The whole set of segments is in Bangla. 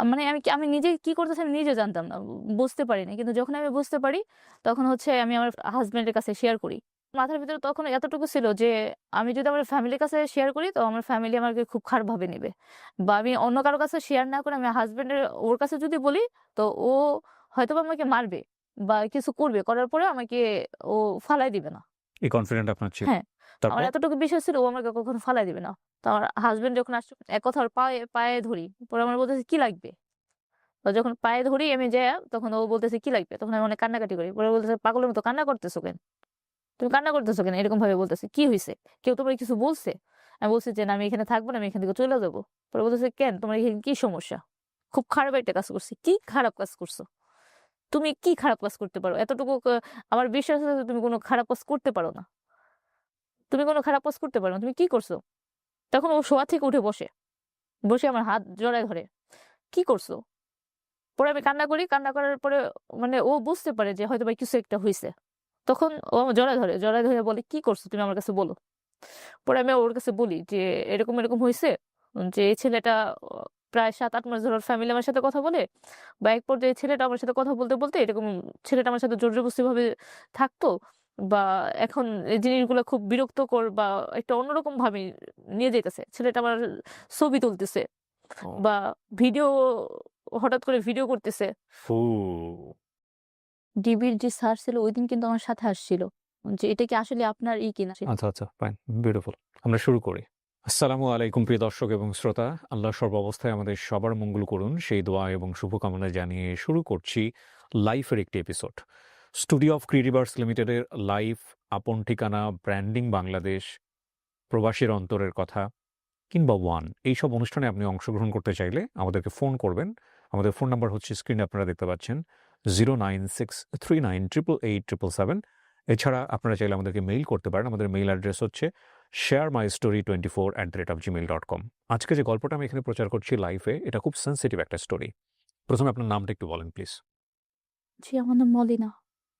মানে আমি নিজে কি করতেছি আমি নিজে জানতাম না। বুঝতে পারিনি। কিন্তু যখন আমি বুঝতে পারি তখন হচ্ছে আমি আমার হাসব্যান্ডের কাছে শেয়ার করি। মাথার ভিতরে তখন এতটুকু ছিল যে আমি যদি আমার ফ্যামিলির কাছে শেয়ার করি তো আমার ফ্যামিলি আমাকে খুব খারাপভাবে নিবে। বা আমি অন্য কারো কাছে শেয়ার না করে আমি হাসব্যান্ডের ওর কাছে যদি বলি তো ও হয়তোবা আমাকে মারবে বা কিছু করবে। করার পরে আমাকে ও ফালায় দিবে না। এই কনফিডেন্ট আপনার ছিল। হ্যাঁ, আমার তারপর? এতটুকু বিশ্বাস ছিল ও আমাকে কখনো ফালায় দিবে না। তো আমার হাসব্যান্ড যখন আসছে এক কথা ওর পায়ে ধরি। পরে আমার বলতেছে, "কি লাগবে?" তো যখন পায়ে ধরি আমি যাইয়া তখন ও বলতেছে, "কি লাগবে?" তখন আমি অনেক কান্নাকাটি করি। পরে বলতেছে, "পাগলের মতো কান্না করতেছো কেন? তুমি কান্না করতেছো কেন?" এরকম ভাবে বলতেছে। "কি হইছে? কেউ তোমারে কিছু বলছে?" আমি বলছি যে, "না আমি এখানে থাকবো না, আমি এখান থেকে চইলা যাবো।" পরে বলতেছে, "কেন? তোমার এখানে কি সমস্যা?" খুব খারাপ একটা কাজ করছি। "কি খারাপ কাজ করছো? তুমি কি খারাপ কাজ করতে পারো? এতটুকু আমার বিশ্বাস আছে যে তুমি কোন খারাপ কাজ করতে পারো না। তুমি কোন খারাপ কাজ করতে পারো না। তুমি কি করছো?" তখন ও শোয়া থেকে উঠে বসে। বসে আমার হাত জড়ায় ধরে। "কি করছো?" পরে আমি কান্না করি। কান্না করার পরে মানে ও বুঝতে পারে যে হয়তোবা কিছু একটা হইছে। তখন ও আমার জড়ায় ধরে। জড়ায় ধরে বলে, "কি করছো তুমি আমার কাছে বলো।" পরে আমি ওর কাছে বলি যে, এরকম হইছে যে এই ছেলেটা প্রায় ৭-৮ মাস ধরে ওর ফ্যামিলি আমার সাথে কথা বলে বা এক পর্যায়ে ছেলেটা আমার সাথে কথা বলতে এরকম ছেলেটা আমার সাথে জোর-জবরদস্তিভাবে থাকতো বা এখন এই জিনিসগুলো খুব বিরক্তকর বা একটা অন্যরকম ভাবে নিয়ে যাইতেছে। ছেলেটা আমার ছবি তুলতেছে ও। বা ভিডিও হঠাৎ করে ভিডিও করতেছে। ফু! ডিবির যে স্যার ছিল ঐদিন কিন্তু আমার সাথে আসছিল। যে এটা কি আসলে আপনার কিনা? আচ্ছা, আচ্ছা, ফাইন। বিউটিফুল। আমরা শুরু করি। আসসালামু আলাইকুম প্রিয় দর্শক এবং শ্রোতা। আল্লাহ সর্বাবস্থায় আমাদের সবার মঙ্গল করুন সেই দোয়া এবং শুভকামনা জানিয়ে শুরু করছি লাইফের একটি এপিসোড। স্টুডিও অফ ক্রিয়েটিভার্স লিমিটেডের লাইফ, আপন ঠিকানা, ব্র্যান্ডিং বাংলাদেশ, প্রবাসীর অন্তরের কথা কিংবা ওয়ান এইসব অনুষ্ঠানে আপনি অংশগ্রহণ করতে চাইলে আমাদেরকে ফোন করবেন। আমাদের ফোন নাম্বার হচ্ছে স্ক্রিনে আপনারা দেখতে পাচ্ছেন 09639887777। এছাড়া আপনারা চাইলে আমাদেরকে মেইল করতে পারেন। আমাদের মেইল অ্যাড্রেস হচ্ছে sharemystory24@gmail.com। আজকে যে গল্পটা আমি এখানে প্রচার করছি লাইফে, এটা খুব সেনসিটিভ একটা স্টোরি। প্রথমে আপনার নামটা একটু বলেন প্লিজ। জি, আমার নাম মলিনা।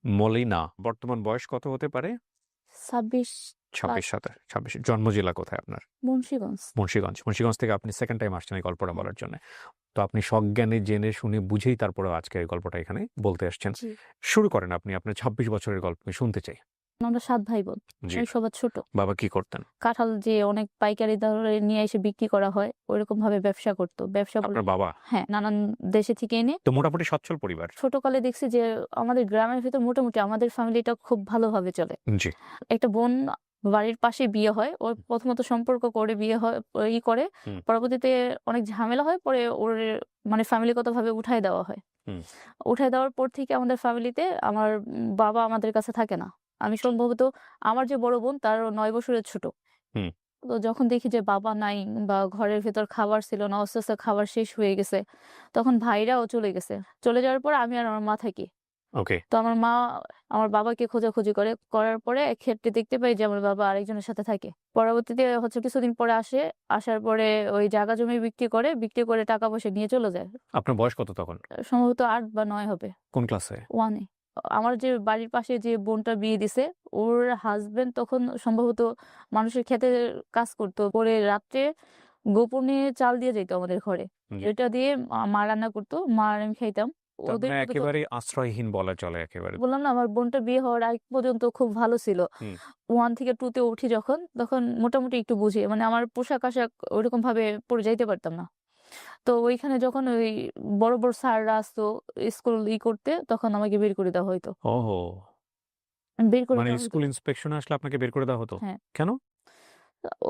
মলিনা। বর্তমান বয়স কত হতে পারে? ২৬ প্লাস ২৬, ২৭, ২৬। জন্ম জেলা কোথায় আপনার? মুন্সিগঞ্জ। মুন্সিগঞ্জ। মুন্সিগঞ্জ থেকে আপনি সেকেন্ড টাইম আসছেন এই গল্পটা বলার জন্য। তো আপনি সজ্ঞানে জেনে শুনে বুঝেই তারপরেও আজকে এই গল্পটা এখানে বলতে আসছেন। জি। শুরু করেন আপনি আপনার ২৬ বছরের গল্প আমি শুনতে চাই। আমরা ৭ ভাই-বোন। জি। আমি সবার ছোট। বাবা কি করতেন? কাঁঠাল যে অনেক পাইকারি দরে নিয়ে এসে বিক্রি করা হয়, ওইরকম ভাবে ব্যবসা করত। ব্যবসা আপনার বাবা? হ্যাঁ, নানান দেশে থেকে এনে তো মোটামুটি সচ্ছল পরিবার। ছোটকালে দেখছি যে আমাদের গ্রামের ভেতর মোটামুটি আমাদের ফ্যামিলিটা খুব ভালোভাবে চলে। জি। একটা বোন বাড়ির পাশে বিয়ে হয়। ওর প্রথমত সম্পর্ক করে বিয়ে হয় করে। হুম, পরবর্তীতে অনেক ঝামেলা হয়। পরে ওর মানে ফ্যামিলিগতভাবে উঠায় দেওয়া হয়। হুম। উঠায় দেওয়ার পর থেকে আমাদের ফ্যামিলিতে আমার বাবা আমাদের কাছে থাকে না। আমি সম্ভবত আমার যে বড় বোন তার ৯ বছরের ছোট। হুম। তো যখন দেখি যে বাবা নাই বা ঘরের ভেতর খাবার ছিল না, আস্তে, আস্তে খাবার শেষ হয়ে গেছে। তখন ভাইরাও চলে গেছে। চলে যাওয়ার পর আমি আর আমার মা থাকি। ওকে। তো আমার মা আমার বাবাকে খোঁজাখুঁজি করে। করার পরে এক ক্ষেত্রে দেখতে পাই যে আমার বাবা আরেকজনের সাথে থাকে। পরবর্তীতে হচ্ছে কিছুদিন পরে আসে। আসার পরে ওই জায়গা জমি বিক্রি করে। বিক্রি করে টাকা-পয়সা নিয়ে চলে যায়। আপনার বয়স কত তখন? সম্ভবত ৮ বা ৯ হবে। কোন ক্লাসে? 1 এ। আমার যে বাড়ির পাশে যে বোনটা বিয়ে দিছে, ওর হাসব্যান্ড তখন সম্ভবত মানুষের ক্ষেতে কাজ করত। পরে রাত্রে গোপনে চাল দিয়ে যাইত আমাদের ঘরে। জি। ওইটা দিয়ে মা রান্না করত। মা আর আমি খাইতাম। তার ওদের মানে মধ্যে তো একেবারেই আশ্রয়হীন বলা চলে একেবারে। বললাম না আমার বোনটা বিয়ে হওয়ার আগ পর্যন্ত খুব ভালো ছিল। হুম। 1 থেকে 2 তে উঠি যখন, তখন মোটামুটি একটু বুঝি। মানে আমার পোশাক-আশাক ওইরকমভাবে পরে যাইতে পারতাম না। তো ওইখানে যখন ওই বড় স্যাররা আসতো স্কুল করতে, তখন আমাকে বের করে দেওয়া হইতো। ওহো! বের করে মানে দেওয়া হইতো। স্কুল ইন্সপেকশনে আসলে আপনাকে বের করে দেওয়া হতো? হ্যাঁ। কেন?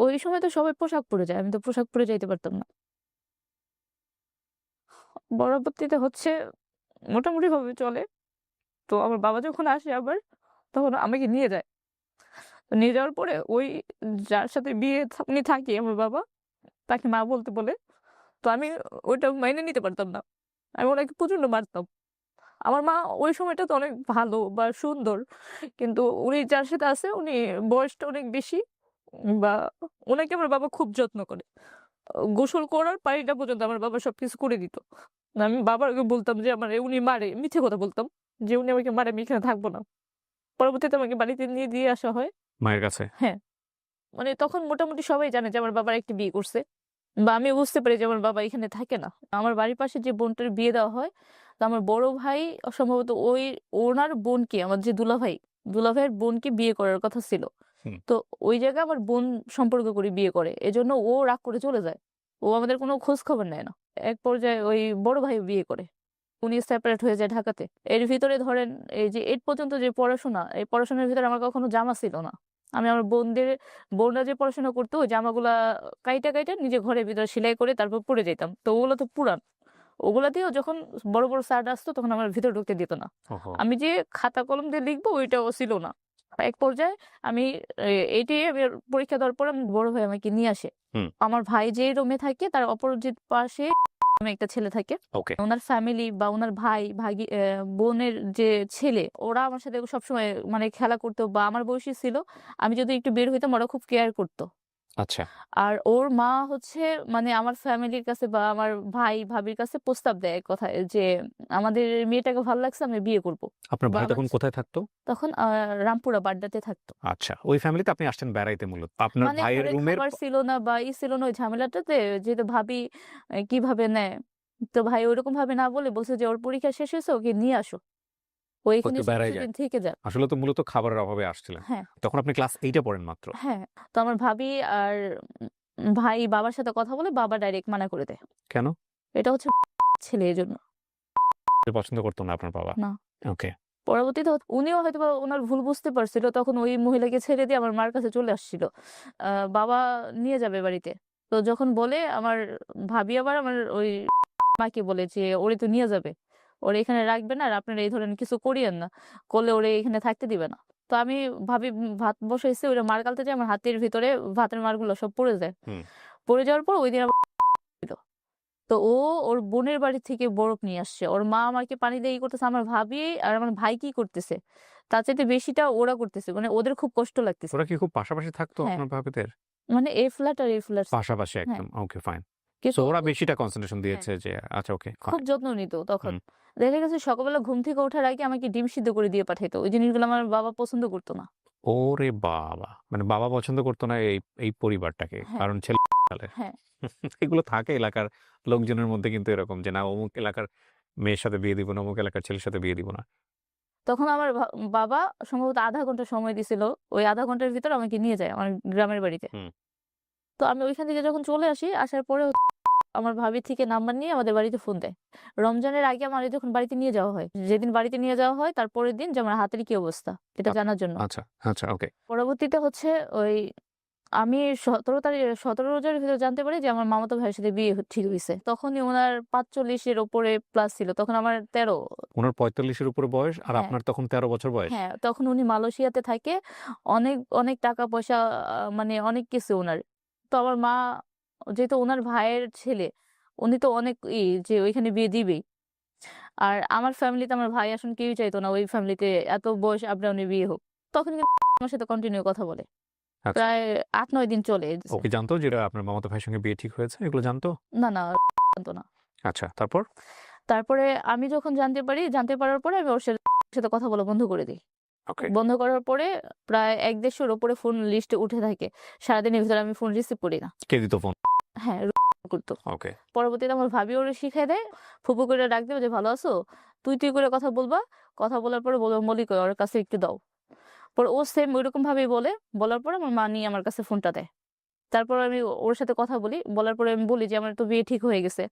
ওই সময় তো সবাই পোশাক পরে যায়। আমি তো পোশাক পরে যাইতে পারতাম না। পরবর্তীতে হচ্ছে মোটামুটি ভাবে চলে। তো আমার বাবা যখন আসে আবার, তখন আমাকে নিয়ে যায়। তো নিয়ে যাওয়ার পরে ওই যার সাথে বিয়ে উনি থাকে আমার বাবা, তাকে মা বলতে বলে। তো আমি ওইটা মাইনে নিতে পারতাম না। আমি উনাকে প্রচন্ড মারতাম। আমার মা ওই সময়টাতে অনেক ভালো বা সুন্দর। কিন্তু উনি যার সাথে আছে উনি বয়সটা অনেক বেশি বা উনাকে আমার বাবা খুব যত্ন করে। গোসল করার পানিটা পর্যন্ত আমার বাবা সবকিছু করে দিত। আমি বাবাকে বলতাম যে আমারে উনি মারে। মিথ্যে কথা বলতাম। যে উনি আমাকে মারে আমি এখানে থাকবো না। পরবর্তীতে আমাকে বাড়িতে নিয়ে দিয়ে আসা হয়। মায়ের কাছে? হ্যাঁ, মানে তখন মোটামুটি সবাই জানে যে আমার বাবা আরেকটা বিয়ে করছে। বা আমি বুঝতে পারি যে আমার বাবা এখানে থাকে না। আমার বাড়ির পাশে যে বোনটার বিয়ে দেওয়া হয়, তো আমার বড় ভাই সম্ভবত ওনার বোনকে, আমার যে দুলাভাইয়ের বোনকে বিয়ে করার কথা ছিল। হুম। তো ওই জায়গায় আমার বোন সম্পর্ক করে বিয়ে করে। এজন্য ও রাগ করে চলে যায়। ও আমাদের কোনো খোঁজ খবর নেয় না। এক পর্যায়ে ওই বড় ভাই বিয়ে করে। উনি সেপারেট হয়ে যায় ঢাকাতে। এর ভিতরে ধরেন এই যে 8 পর্যন্ত যে পড়াশোনা, এই পড়াশোনার ভিতরে আমার কখনো জামা ছিল না। আমি আমার বোনরা যে পড়াশোনা করতো ওই জামাগুলা কাইটা নিজে ঘরের ভিতরে সেলাই করে তারপর পরে যেতাম। তো ওগুলো তো পুরান। ওগুলা দিয়েও যখন বড় স্যার আসতো তখন আমার ভিতরে ঢুকতে দিত না। ওহো! আমি যে খাতা কলম দিয়ে লিখবো ওইটাও ছিল না। এক পর্যায়ে আমি এইটাই আমি পরীক্ষা দেওয়ার পর আমি বড় ভাই আমাকে নিয়ে আসে। হুম। আমার ভাই যে রুমে থাকে তার অপোজিট পাশে একটা ছেলে থাকে। ওকে। উনার ফ্যামিলি বা উনার বোনের যে ছেলে ওরা আমার সাথে সবসময় মানে খেলা করতো বা আমার বয়সী ছিল। আমি যদি একটু বের হইতাম ওরা খুব কেয়ার করত। আচ্ছা। আর ওর মা হচ্ছে মানে আমার ফ্যামিলির কাছে বা আমার ভাই ভাবির কাছে প্রস্তাব দেয় এক কথায় যে আমাদের মেয়েটাকে ভালো লাগছে আমি বিয়ে করব। আপনার বা ভাই আমার তখন কোথায় থাকতো? তখন রামপুরা বাড্ডাতে থাকতো। আচ্ছা। ওই ফ্যামিলিতে আপনি আসছেন বেড়াইতে মূলত। আপনার মানে ভাইয়ের ঘরে রুমের খাবার ছিল না বা ছিল না ওই ঝামেলাটাতে, যেহেতু ভাবি কিভাবে নেয়। তো ভাই ওইরকম ভাবে না বলে বলছে যে ওর পরীক্ষা শেষ হয়েছে ওকে নিয়ে আসো। ও ও এখানে একটু এসে বেড়ায় যায়। কিছুদিন থেকে যাক। আসলে তো মূলত খাবারের অভাবে আসছিলেন। হ্যাঁ, তখন আপনি ক্লাস 8 এ পড়েন মাত্র। হ্যাঁ। তো আমার ভাবি আর ভাই বাবার সাথে কথা বলে বাবা ডাইরেক্ট মানা করে দেয়। কেন? এটা হচ্ছে ছেলে এজন্য। পছন্দ করতো না আপনার বাবা? না। ওকে। পরবর্তীতে উনিও হয়তোবা উনার ভুল বুঝতে পারছিল। তখন ওই মহিলাকে ছেড়ে দিয়ে আমার মার কাছে চলে আসছিল। বাবা নিয়ে যাবে বাড়িতে। তো যখন বলে আমার ভাবি আবার আমার ওই মাকে বলে যে, "ওরে তো নিয়ে যাবে। ওরে এখানে রাখবে না আর আপনারা এই ধরনের কিছু করিয়েন না। করলে ওরে এখানে থাকতে দিবে না।" তো আমি ভাবি ভাত বসাইছি ওইটা মার গালতে যায় আমার হাতের ভিতরে ভাতের মারগুলো সব পড়ে যায়। হুম। পড়ে যাওয়ার পর ঐদিন আবার ছিল। তো ও ওর বোনের বাড়ি থেকে বরফ নিয়ে আসছে। ওর মা আমাকে পানি দিয়ে করতেছে। আমার ভাবি আর আমার ভাই কি করতেছে? তার চাইতে বেশিটা ওরা করতেছে। মানে ওদের খুব কষ্ট লাগতেছে। ওরা কি খুব পাশাপাশি থাকতো হ্যাঁ, আপনার ভাবিদের? মানে এ ফ্ল্যাট আর এ ফ্ল্যাট সেম। পাশাপাশি হ্যাঁ, একদম। Okay fine. সো কিন্তু ওরা বেশিটা কনসেন্ট্রেশন হ্যাঁ, দিয়েছে যে আচ্ছা ওকে খুব ফাইন। যত্ন নিত তখন। হুম। দেখা গেছে সকালবেলা ঘুম থেকে ওঠার আগে আমাকে ডিম সিদ্ধ করে দিয়ে পাঠাইতো। ওই জিনিসগুলো আমার বাবা পছন্দ করত না। ওরে বাবা! মানে বাবা পছন্দ করতো না এই পরিবারটাকে। হ্যাঁ, কারণ ছেলে সালে। হ্যাঁ। এগুলো থাকে এলাকার লোকজনের মধ্যে কিন্তু এরকম যে না অমুক এলাকার মেয়ের সাথে বিয়ে দিব না, অমুক এলাকার ছেলের সাথে বিয়ে দিব না। তখন আমার বাবা সম্ভবত ০.৫ ঘন্টা সময় দিছিল। ওই ০.৫ ঘন্টার ভিতরে আমাকে নিয়ে যায় আমার গ্রামের বাড়িতে। হুম। তো আমি ওইখান থেকে যখন চলে আসি, আসার পরে আমার ভাবি থেকে নাম্বার নিয়ে আমাদের বাড়িতে ফোন দেয়। রমজানের আগে আমার যখন বাড়িতে নিয়ে যাওয়া হয়। যেদিন বাড়িতে নিয়ে যাওয়া হয় তার পরের দিন যে আমার হাতের কি অবস্থা এটা আ জানার জন্য। আচ্ছা, আচ্ছা ওকে। পরবর্তীতে হচ্ছে ওই আমি ১৭ রোজার ভিতরে জানতে পারি যে আমার মামাতো ভাইয়ের সাথে বিয়ে ঠিক হইছে। তখনই উনার ৪৫ এর উপরে প্লাস ছিল। তখন আমার ১৩। উনার ৪৫ এর উপরে বয়স আর হ্যাঁ, আপনার তখন ১৩ বছর বয়স। হ্যাঁ। তখন উনি মালয়েশিয়াতে থাকে। অনেক টাকা পয়সা মানে অনেক কিছু উনার। তো আমার মা যেহেতু উনার ভাইয়ের ছেলে, উনি তো অনেক যে ওইখানে বিয়ে দিবেই। আর আমার ফ্যামিলিতে আমার ভাই আসলে কেউই চাইতো না ওই ফ্যামিলিতে এত বয়স আপ ডাউনে বিয়ে হোক। তখন কিন্তু আমার সাথে কন্টিনিউ কথা বলে। আচ্ছা। প্রায় ৮-৯ দিন চলে ও গেছে। কি জানতো যে আপনার মামাতো ভাইয়ের সঙ্গে বিয়ে ঠিক হয়েছে? এগুলো জানতো? না, জানতো না। আচ্ছা, তারপর? তারপরে আমি যখন জানতে পারার পরে আমি ওর সাথে কথা বলা বন্ধ করে দেই। ওকে। বন্ধ করার পরে প্রায় ১-১৫০ র উপরে ফোন লিস্টে উঠে থাকে। সারাদিনের ভিতরে আমি ফোন রিসিভ করি না। কে দিত ফোন? হ্যাঁ, করতো। ওকে। পরবর্তীতে আমার ভাবি ওরে শিখাই দেয়। ফুপু করে ডাক দিবে যে, "ভালো আছো?" তুই করে কথা বলবা। কথা বলার পরে বলবা, "মলি কই? ওর কাছে একটু দাও।" পরে ও সেম ঐরকম ভাবেই বলে। বলার পরে আমার মা নিয়ে আমার কাছে ফোনটা দেয়। তারপর আমি ওর সাথে কথা বলি। বলার পরে আমি বলি যে, "আমার তো বিয়ে ঠিক হয়ে গেছে।"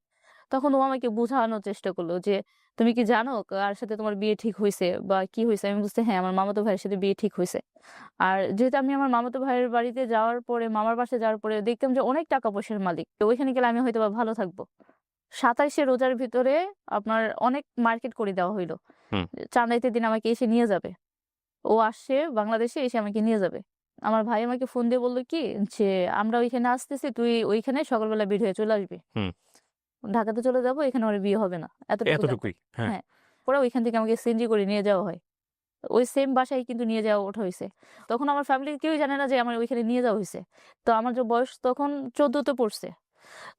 তখন ও আমাকে বুঝানোর চেষ্টা করলো যে, "তুমি কি জানো কার সাথে তোমার বিয়ে ঠিক হইছে বা কি হইছে?" আমি বলছি, "হ্যাঁ, আমার মামাতো ভাইয়ের সাথে বিয়ে ঠিক হইছে।" আর যেহেতু আমি আমার মামাতো ভাইয়ের বাড়িতে যাওয়ার পরে, মামার বাসায় যাওয়ার পরে দেখতাম যে অনেক টাকা পয়সার মালিক। তো ওইখানে গেলে আমি হয়তোবা ভালো থাকবো। ২৭ শে রোজার ভিতরে আপনার অনেক মার্কেট করে দেওয়া হইল। হুম। চাঁদাইতের দিন আমাকে এসে নিয়ে যাবে। ও আসছে বাংলাদেশে এসে আমাকে নিয়ে যাবে। আমার ভাই আমাকে ফোন দিয়ে বলল কি যে, "আমরা ওইখানে আসতেছি, তুই ওইখানে সকালবেলা বের হয়ে চলে আসবি। হুম। ঢাকাতে চলে যাবো, এখানে ওর বিয়ে হবে না।" এতটুকু জানতাম। এতটুকুই। হ্যাঁ। হ্যাঁ। পরে ওইখান থেকে আমাকে সিএনজি করে নিয়ে যাওয়া হয়। ওই সেম বাসায় কিন্তু নিয়ে যাওয়া ওঠা হইছে। তখন আমার ফ্যামিলির কেউই জানে না যে আমার ওইখানে নিয়ে যাওয়া হইছে। তো আমার যে বয়স তখন ১৪ তে পড়ছে।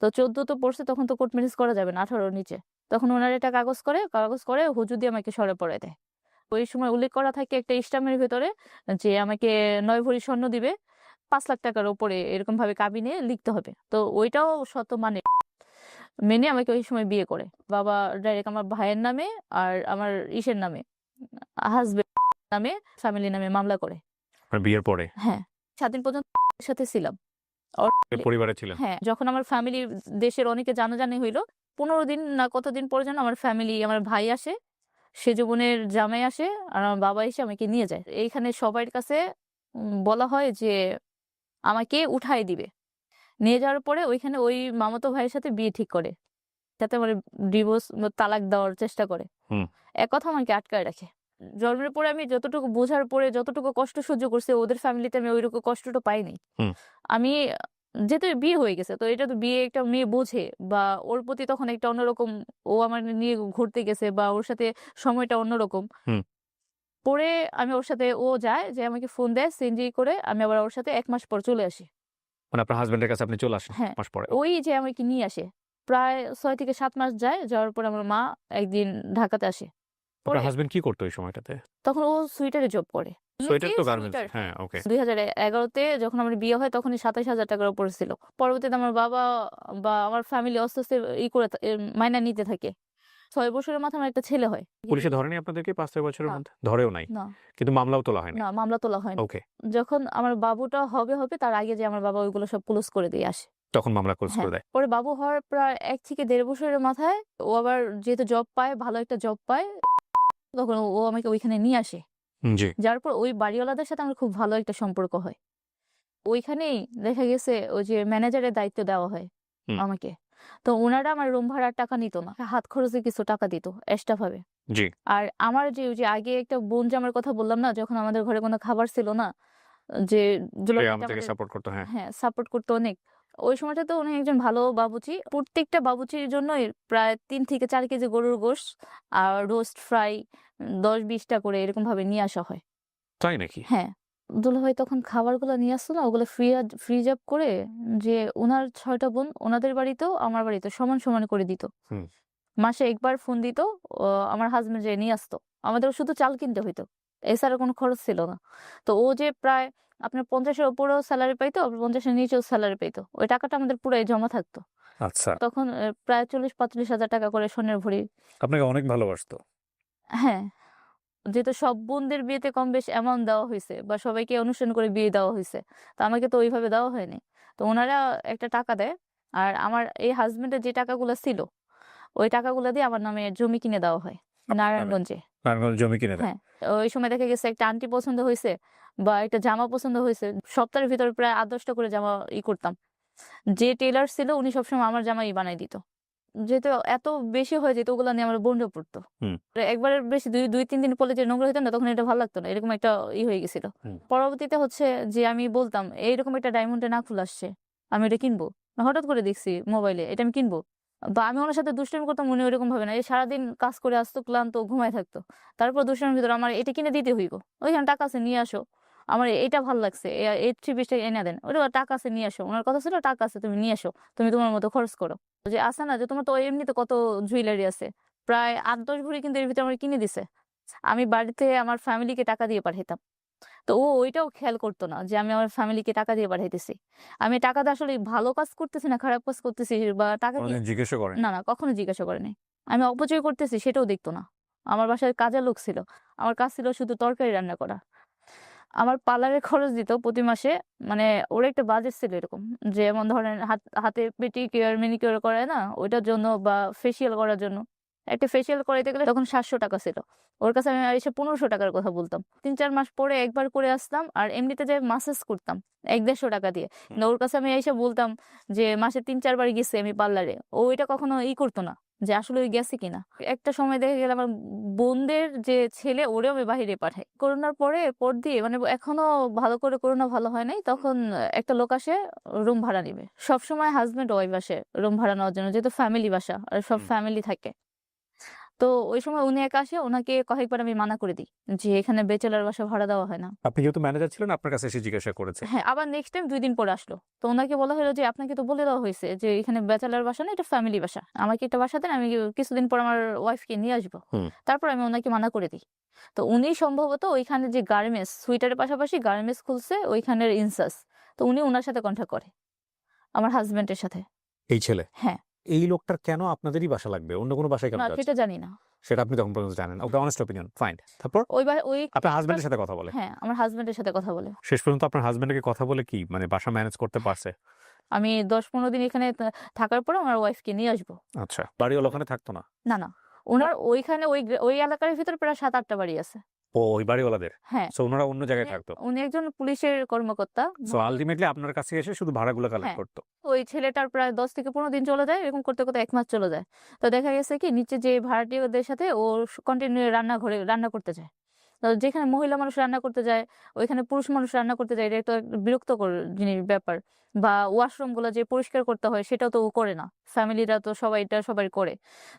তো ১৪ তে পড়ছে তখন তো কোর্ট ম্যারেজ করা যাবে না ১৮ র নিচে। তখন উনারা একটা কাগজ করে হুজুর দিয়ে আমাকে সরে পড়ায় দেয়। ওই সময় উল্লেখ করা থাকে একটা ইসলামের ভেতরে যে আমাকে ৯ ভরি স্বর্ণ দিবে। 5 লাখ টাকার উপরে এরকম ভাবে কাবিনে লিখতে হবে। তো ওইটাও শত মেনে আমাকে ওই সময় বিয়ে করে। বাবা ডাইরেক্ট আমার ভাইয়ের নামে আর আমার ইসের নামে, হাসব্যান্ড নামে, ফ্যামিলি নামে মামলা করে। আপনার বিয়ের পরে হ্যাঁ, 7 দিন পর্যন্ত সাথে ছিলাম। পরিবারে ছিলেন? হ্যাঁ, যখন আমার ফ্যামিলি দেশের অনেকে জানাজানি হইলো, 15 দিন না কতদিন পরে যেন আমার ফ্যামিলি, আমার ভাই আসে, সেজ বোনের জামাই আসে, আর আমার বাবা এসে আমাকে নিয়ে যায়। এইখানে সবার কাছে বলা হয় যে আমাকে উঠায় দিবে। নিয়ে যাওয়ার পরে ওইখানে ওই মামাতো ভাইয়ের সাথে বিয়ে ঠিক করে। যাতে আমার ডিভোর্স তালাক দেওয়ার চেষ্টা করে। হুম। এক কথা আমাকে আটকায় রাখে। জন্মের পরে আমি যতটুকু বোঝার পরে যতটুকু কষ্ট সহ্য করছি, ওদের ফ্যামিলিতে আমি ওইরকম কষ্টটা পাইনি। হুম। আমি যেহেতু বিয়ে হয়ে গেছে, তো এটা তো বিয়ে একটা মেয়ে বোঝে, বা ওর প্রতি তখন একটা অন্যরকম, ও আমার নিয়ে ঘুরতে গেছে বা ওর সাথে সময়টা অন্যরকম। হুম। পরে আমি ওর সাথে, ও যায় যে আমাকে ফোন দেয় সিএনজি করে, আমি আবার ওর সাথে 1 মাস পর চলে আসি। মানে আপনার হাজবেন্ডের কাছে আপনি চলে আসেন হ্যাঁ, মাস পরে। ওই যে আমাকে নিয়ে আসে। প্রায় 6 থেকে 7 মাস যায়। যাওয়ার পরে আমার মা একদিন ঢাকাতে আসে। আপনার পরে হাজবেন্ড কি করতো ওই সময়টাতে? তখন ও সুইটারে জব করে। সোয়েটার এমনিতেই তো গার্মেন্টস। সুইটার, হ্যাঁ, ওকে। 2011 তে যখন আমার বিয়ে হয় তখনই 27,000 টাকার উপরে ছিল। পরবর্তীতে আমার বাবা বা আমার ফ্যামিলি আস্তে, আস্তে করে মাইনা নিতে থাকে। 6 বছরের মাথায় আমার একটা ছেলে হয়। পুলিশে ধরেনি আপনাদেরকে 5-6 বছরের না, মধ্যে? ধরেও নাই। না, কিন্তু মামলাও তোলা হয়নি। না, মামলা তোলা হয়নি। ওকে। যখন আমার বাবুটা হবে তার আগে যে আমার বাবা ওইগুলো সব ক্লোজ করে দিয়ে আসে। তখন মামলা ক্লোজ হ্যাঁ, করে দেয়। পরে বাবু হওয়ার প্রায় 1 থেকে 1.5 বছরের মাথায় ও আবার যেহেতু জব পায়, ভালো একটা জব পায়, তখন ও আমাকে ওইখানে নিয়ে আসে। জি। যার পর ওই বাড়িওয়ালাদের সাথে আমার খুব ভালো একটা সম্পর্ক হয়। ওইখানেই দেখা গেছে ওই যে ম্যানেজারের দায়িত্ব দেওয়া হয় হুম। আমাকে। তো উনারা আমার রুম ভাড়ার টাকা নিত না। হাত খরচে কিছু টাকা দিত এক্সট্রা ভাবে। জি। আর আমার যে ওই যে আগে একটা বোন জামার কথা বললাম না, যখন আমাদের ঘরে কোনো খাবার ছিল না, যে সে দুলাভাইটা আমাদেরকে আমাদের, সাপোর্ট করতো। হ্যাঁ। হ্যাঁ, সাপোর্ট করতো অনেক। ওই সময়টাতে উনি একজন ভালো বাবুচি। প্রত্যেকটা বাবুচির জন্যই প্রায় 3 থেকে 4 কেজি গরুর গোশত আর রোস্ট ফ্রাই 10-20 টা করে এরকম ভাবে নিয়ে আসা হয়। তাই নাকি? হ্যাঁ, দুলাভাই তখন খাবারগুলো নিয়ে আসতো না, ওগুলো ফ্রিজ আপ করে, যে উনার 6 টা বোন, উনাদের বাড়িতেও আমার বাড়িতেও সমান, সমান করে দিত। হুম। মাসে একবার ফোন দিত, আমার হাসব্যান্ড যেয়ে নিয়ে আসতো। আমাদের শুধু চাল কিনতে হইতো। এছাড়া কোনো খরচ ছিল না। তো ও যে প্রায় আপনার 50 এর উপরেও সেলারি পাইতো, আবার 50 এর নিচেও সেলারি পাইতো। ওই টাকাটা আমাদের পুরাই জমা থাকতো। আচ্ছা। তখন প্রায় 40-45 হাজার টাকা করে স্বর্ণের ভরি। আপনাকে অনেক ভালোবাসতো। হ্যাঁ। যেহেতু সব বোনদের বিয়েতে কম বেশ অ্যামাউন্ট দেওয়া হইছে বা সবাইকে অনুষ্ঠান করে বিয়ে দেওয়া হইছে। তো আমাকে তো ওইভাবে দেওয়া হয়নি। তো উনারা একটা টাকা দেয়। আর আমার এই হাসব্যান্ডের যে টাকাগুলা ছিল, ওই টাকাগুলা দিয়ে আমার নামে জমি কিনে দেওয়া হয় নারায়ণগঞ্জে। নারায়ণগঞ্জে জমি কিনে দেয়। হ্যাঁ, ওই সময় দেখা গেছে একটা আন্টি পছন্দ হইছে বা একটা জামা পছন্দ হইছে। সপ্তাহের ভিতরে প্রায় ৮-১০ টা করে জামা করতাম। যে টেইলর ছিল উনি সবসময় আমার জামাই বানায় দিত। যেহেতু এত বেশি হয়ে যেত, ওগুলা নিয়ে আমার বোনরা পড়তো। হুম। একবারের বেশি ২-৩ দিন পরলে যে নোংরা হইতো না, তখন এটা ভালো লাগতো না। এরকম একটা হয়ে গেছিল। হুম। পরবর্তীতে হচ্ছে যে আমি বলতাম, এইরকম একটা ডায়মন্ডের নাকফুল আসছে, আমি এটা কিনবো। হঠাৎ করে দেখছি মোবাইলে, এটা আমি কিনবো। বা আমি ওনার সাথে দুষ্টামি করতাম, উনি ওইরকম ভাবে না। এই সারাদিন কাজ করে আসতো, ক্লান্ত, ঘুমায় থাকতো। তারপর দুষ্টামির ভিতরে আমার এটা কিনে দিতে হইব। ওইখানে টাকা আছে, নিয়ে আসো। আমার এটা ভাল লাগছে, এই 3 পিসটা এনে দেন। ওটা টাকা আছে, নিয়ে আসো। উনার কথা ছিল টাকা আছে, তুমি নিয়ে আসো। তুমি তোমার মতো খরচ করো। যে আছে না যে তোমার তো এমনিতে কত জুয়েলারি আছে। প্রায় ৮-১০ ভরি কিন্তু এর ভিতরে আমার কিনে দিছে। আমি বাড়িতে আমার ফ্যামিলিকে টাকা দিয়ে পাঠাইতাম। তো ও ওইটাও খেয়াল করতো না যে আমি আমার ফ্যামিলিকে টাকা দিয়ে পাঠাইতেছি। আমি টাকাটা আসলে ভালো কাজ করতেছি না খারাপ কাজ করতেছি, বা টাকা কি, কোনদিন জিজ্ঞাসা করেন? না, না, কখনো জিজ্ঞাসা করে নাই। আমি অপচয় করতেছি সেটাও দেখতো না। আমার বাসায় কাজের লোক ছিল। আমার কাজ ছিল শুধু তরকারি রান্না করা। আমার পার্লারের খরচ দিত প্রতি মাসে। মানে ওর একটা বাজেট ছিল এরকম। যেমন ধরেন হাতে পেডিকিউর, ম্যানিকিউর করায় না? ওইটার জন্য বা ফেসিয়াল করার জন্য। একটা ফেসিয়াল করাইতে গেলে তখন ৭০০ টাকা ছিল। ওর কাছে আমি এসে ১৫০০ টাকার কথা বলতাম। ৩-৪ মাস পরে একবার করে আসতাম, আর এমনিতে যে ম্যাসাজ করতাম ১-১৫০ টাকা দিয়ে। কিন্তু ওর কাছে আমি এসে বলতাম যে মাসে ৩-৪ বার গেছি আমি পার্লারে। ও এটা কখনো করতো না যে আসলে ওই গেছে কিনা। একটা সময় দেখা গেল আমার বোনদের যে ছেলে, ওরেও আমি বাহিরে পাঠাই। করোনার পর দিয়ে মানে এখনো ভালো করে করোনা ভালো হয় নাই। তখন একটা লোক আসে রুম ভাড়া নিবে। সবসময় হাসব্যান্ড ওয়াইফ আসে রুম ভাড়া নেওয়ার জন্য, যেহেতু ফ্যামিলি বাসা আর সব হুম। ফ্যামিলি থাকে। তো ওই সময় উনি একা আসে, উনাকে কয়েকবার আমি মানা করে দিই যে এখানে ব্যাচেলর বাসা ভাড়া দেওয়া হয় না। আপনি যেহেতু ম্যানেজার ছিলেন, আপনার কাছে এসে জিজ্ঞাসা করেছে। হ্যাঁ, আবার নেক্সট টাইম ২ দিন পরে আসলো। তো উনাকে বলা হলো যে আপনাকে তো বলে দেওয়া হয়েছে যে এখানে ব্যাচেলর বাসা না, এটা ফ্যামিলি বাসা। আমাকে একটা বাসা দেন, আমি কিছুদিন পর আমার ওয়াইফকে নিয়ে আসবো। হুম। তারপর আমি উনাকে মানা করে দিই। তো উনি সম্ভবত ওইখানে যে গার্মেন্টস, সুইটারের পাশাপাশি গার্মেন্টস খুলছে ওইখানের ইনচার্জ। তো তো উনি ওনার সাথে কন্ট্যাক্ট করে আমার হাজবেন্ডের সাথে। এই ছেলে? হ্যাঁ। এই লোকটার কেন আপনাদেরই বাসা লাগবে? অন্য কোনো বাসায় কেন না, যাচ্ছে? সেটা জানি না। সেটা আপনি তখন পর্যন্ত জানেন না। ওকে, অনেস্ট অপিনিয়ন, ফাইন। তারপর? ওই আপনার হাসব্যান্ডের সাথে কথা বলে? হ্যাঁ, আমার হাজবেন্ডের সাথে কথা বলে। শেষ পর্যন্ত আপনার হাসব্যান্ডকে কথা বলে কি মানে বাসা ম্যানেজ করতে পারছে? আমি ১০-১৫ দিন এখানে থাকার পরে আমার ওয়াইফকে নিয়ে আসবো। আচ্ছা। বাড়িওয়ালা ওখানে থাকতো না? না, না। উনার ওইখানে ওই এলাকার ভিতরে প্রায় ৭-৮ টা বাড়ি আছে। ও, ওই বাড়িওয়ালাদের? হ্যাঁ। সো উনারা অন্য জায়গায় উনি থাকতো? উনি একজন পুলিশের কর্মকর্তা। সো আল্টিমেটলি আপনার কাছে এসে শুধু ভাড়াগুলো কালেক্ট হ্যাঁ। করতো? ওই ছেলেটার প্রায় ১০ থেকে ১৫ দিন চলে যায়। এরকম করতে, করতে ১ মাস চলে যায়। তো দেখা গেছে কি নিচে যে ভাড়াটিয়াদের সাথে ও কন্টিনিউ রান্নাঘরে রান্না করতে যায়। তো যেখানে মহিলা মানুষ রান্না করতে যায়, ওইখানে পুরুষ মানুষ রান্না করতে যায়। এটা একটা বিরক্তকর ব্যাপার। বা ওয়াশরুম গুলা যে পরিষ্কার করতে হয় সেটাও তো ও করে না। ফ্যামিলিরা তো সবাই এটা সবাই করে।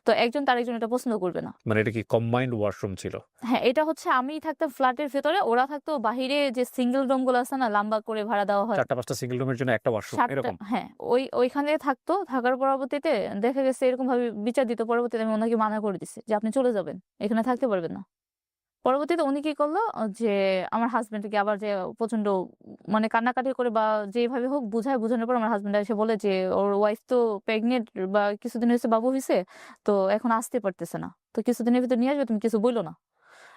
তো একজন তারেকজন এটা পছন্দ করবে না। মানে এটা কি কম্বাইন্ড ওয়াশরুম ছিল? হ্যাঁ, এটা হচ্ছে আমি থাকতাম ফ্ল্যাটের ভেতরে, ওরা থাকতো বাহিরে যে সিঙ্গেল রুম গুলো আছে না লম্বা করে ভাড়া দেওয়া হয়। ৪টা ৫টা সিঙ্গেল রুমের জন্য একটা ওয়াশরুম ৭ টা এরকম? হ্যাঁ, ওইখানে থাকতো। থাকার পরবর্তীতে দেখা গেছে এরকমভাবে বিচার দিত। পরবর্তীতে আমি উনাকে মানা করে দিছি যে, "আপনি চলে যাবেন। এখানে থাকতে পারবেন না।" পরবর্তীতে উনি কি করলো যে আমার হাসব্যান্ডকে আবার যে প্রচন্ড মানে কান্নাকাটি করে বা যেভাবে হোক বোঝানোর পর আমার হাসব্যান্ড এসে বলে যে ওর ওয়াইফ তো প্রেগনেন্ট বা কিছুদিন হয়েছে বাবু হয়েছে, তো এখন আসতে পারতেছে না। তো কিছুদিনের ভিতর নিয়ে আসবে, তুমি কিছু বইলো না।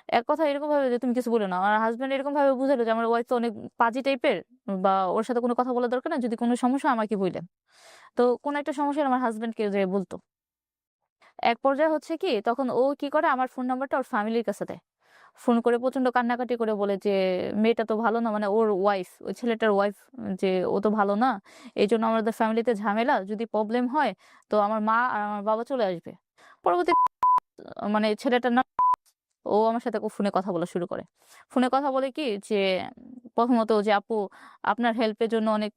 এক কথা এরকম ভাবে যে তুমি কিছু বইলো না। আমার হাসব্যান্ড এরকম ভাবে বুঝাইলো যে আমার ওয়াইফ তো অনেক পাজি টাইপের, বা ওর সাথে কোনো কথা বলা দরকার না। যদি কোনো সমস্যা আমাকে বইলেন। তো কোনো একটা সমস্যা হলে আমার হাসব্যান্ডকে যে বলতো। এক পর্যায়ে হচ্ছে কি তখন ও কি করে আমার ফোন নাম্বারটা ওর ফ্যামিলির কাছে দেয়। ফোন করে প্রচন্ড কান্নাকাটি করে বলে যে, "মেয়েটা তো ভালো না।" মানে ওর ওয়াইফ, ওই ছেলেটার ওয়াইফ, যে, "ও তো ভালো না। এইজন্য আমাদের ফ্যামিলিতে ঝামেলা। যদি প্রবলেম হয় তো আমার মা আর আমার বাবা চলে আসবে।" পরবর্তী মানে ছেলেটার নাম, ও আমার সাথে ফোনে কথা বলা শুরু করে। ফোনে কথা বলে কি যে প্রথমত যে, "আপু আপনার হেল্পের জন্য অনেক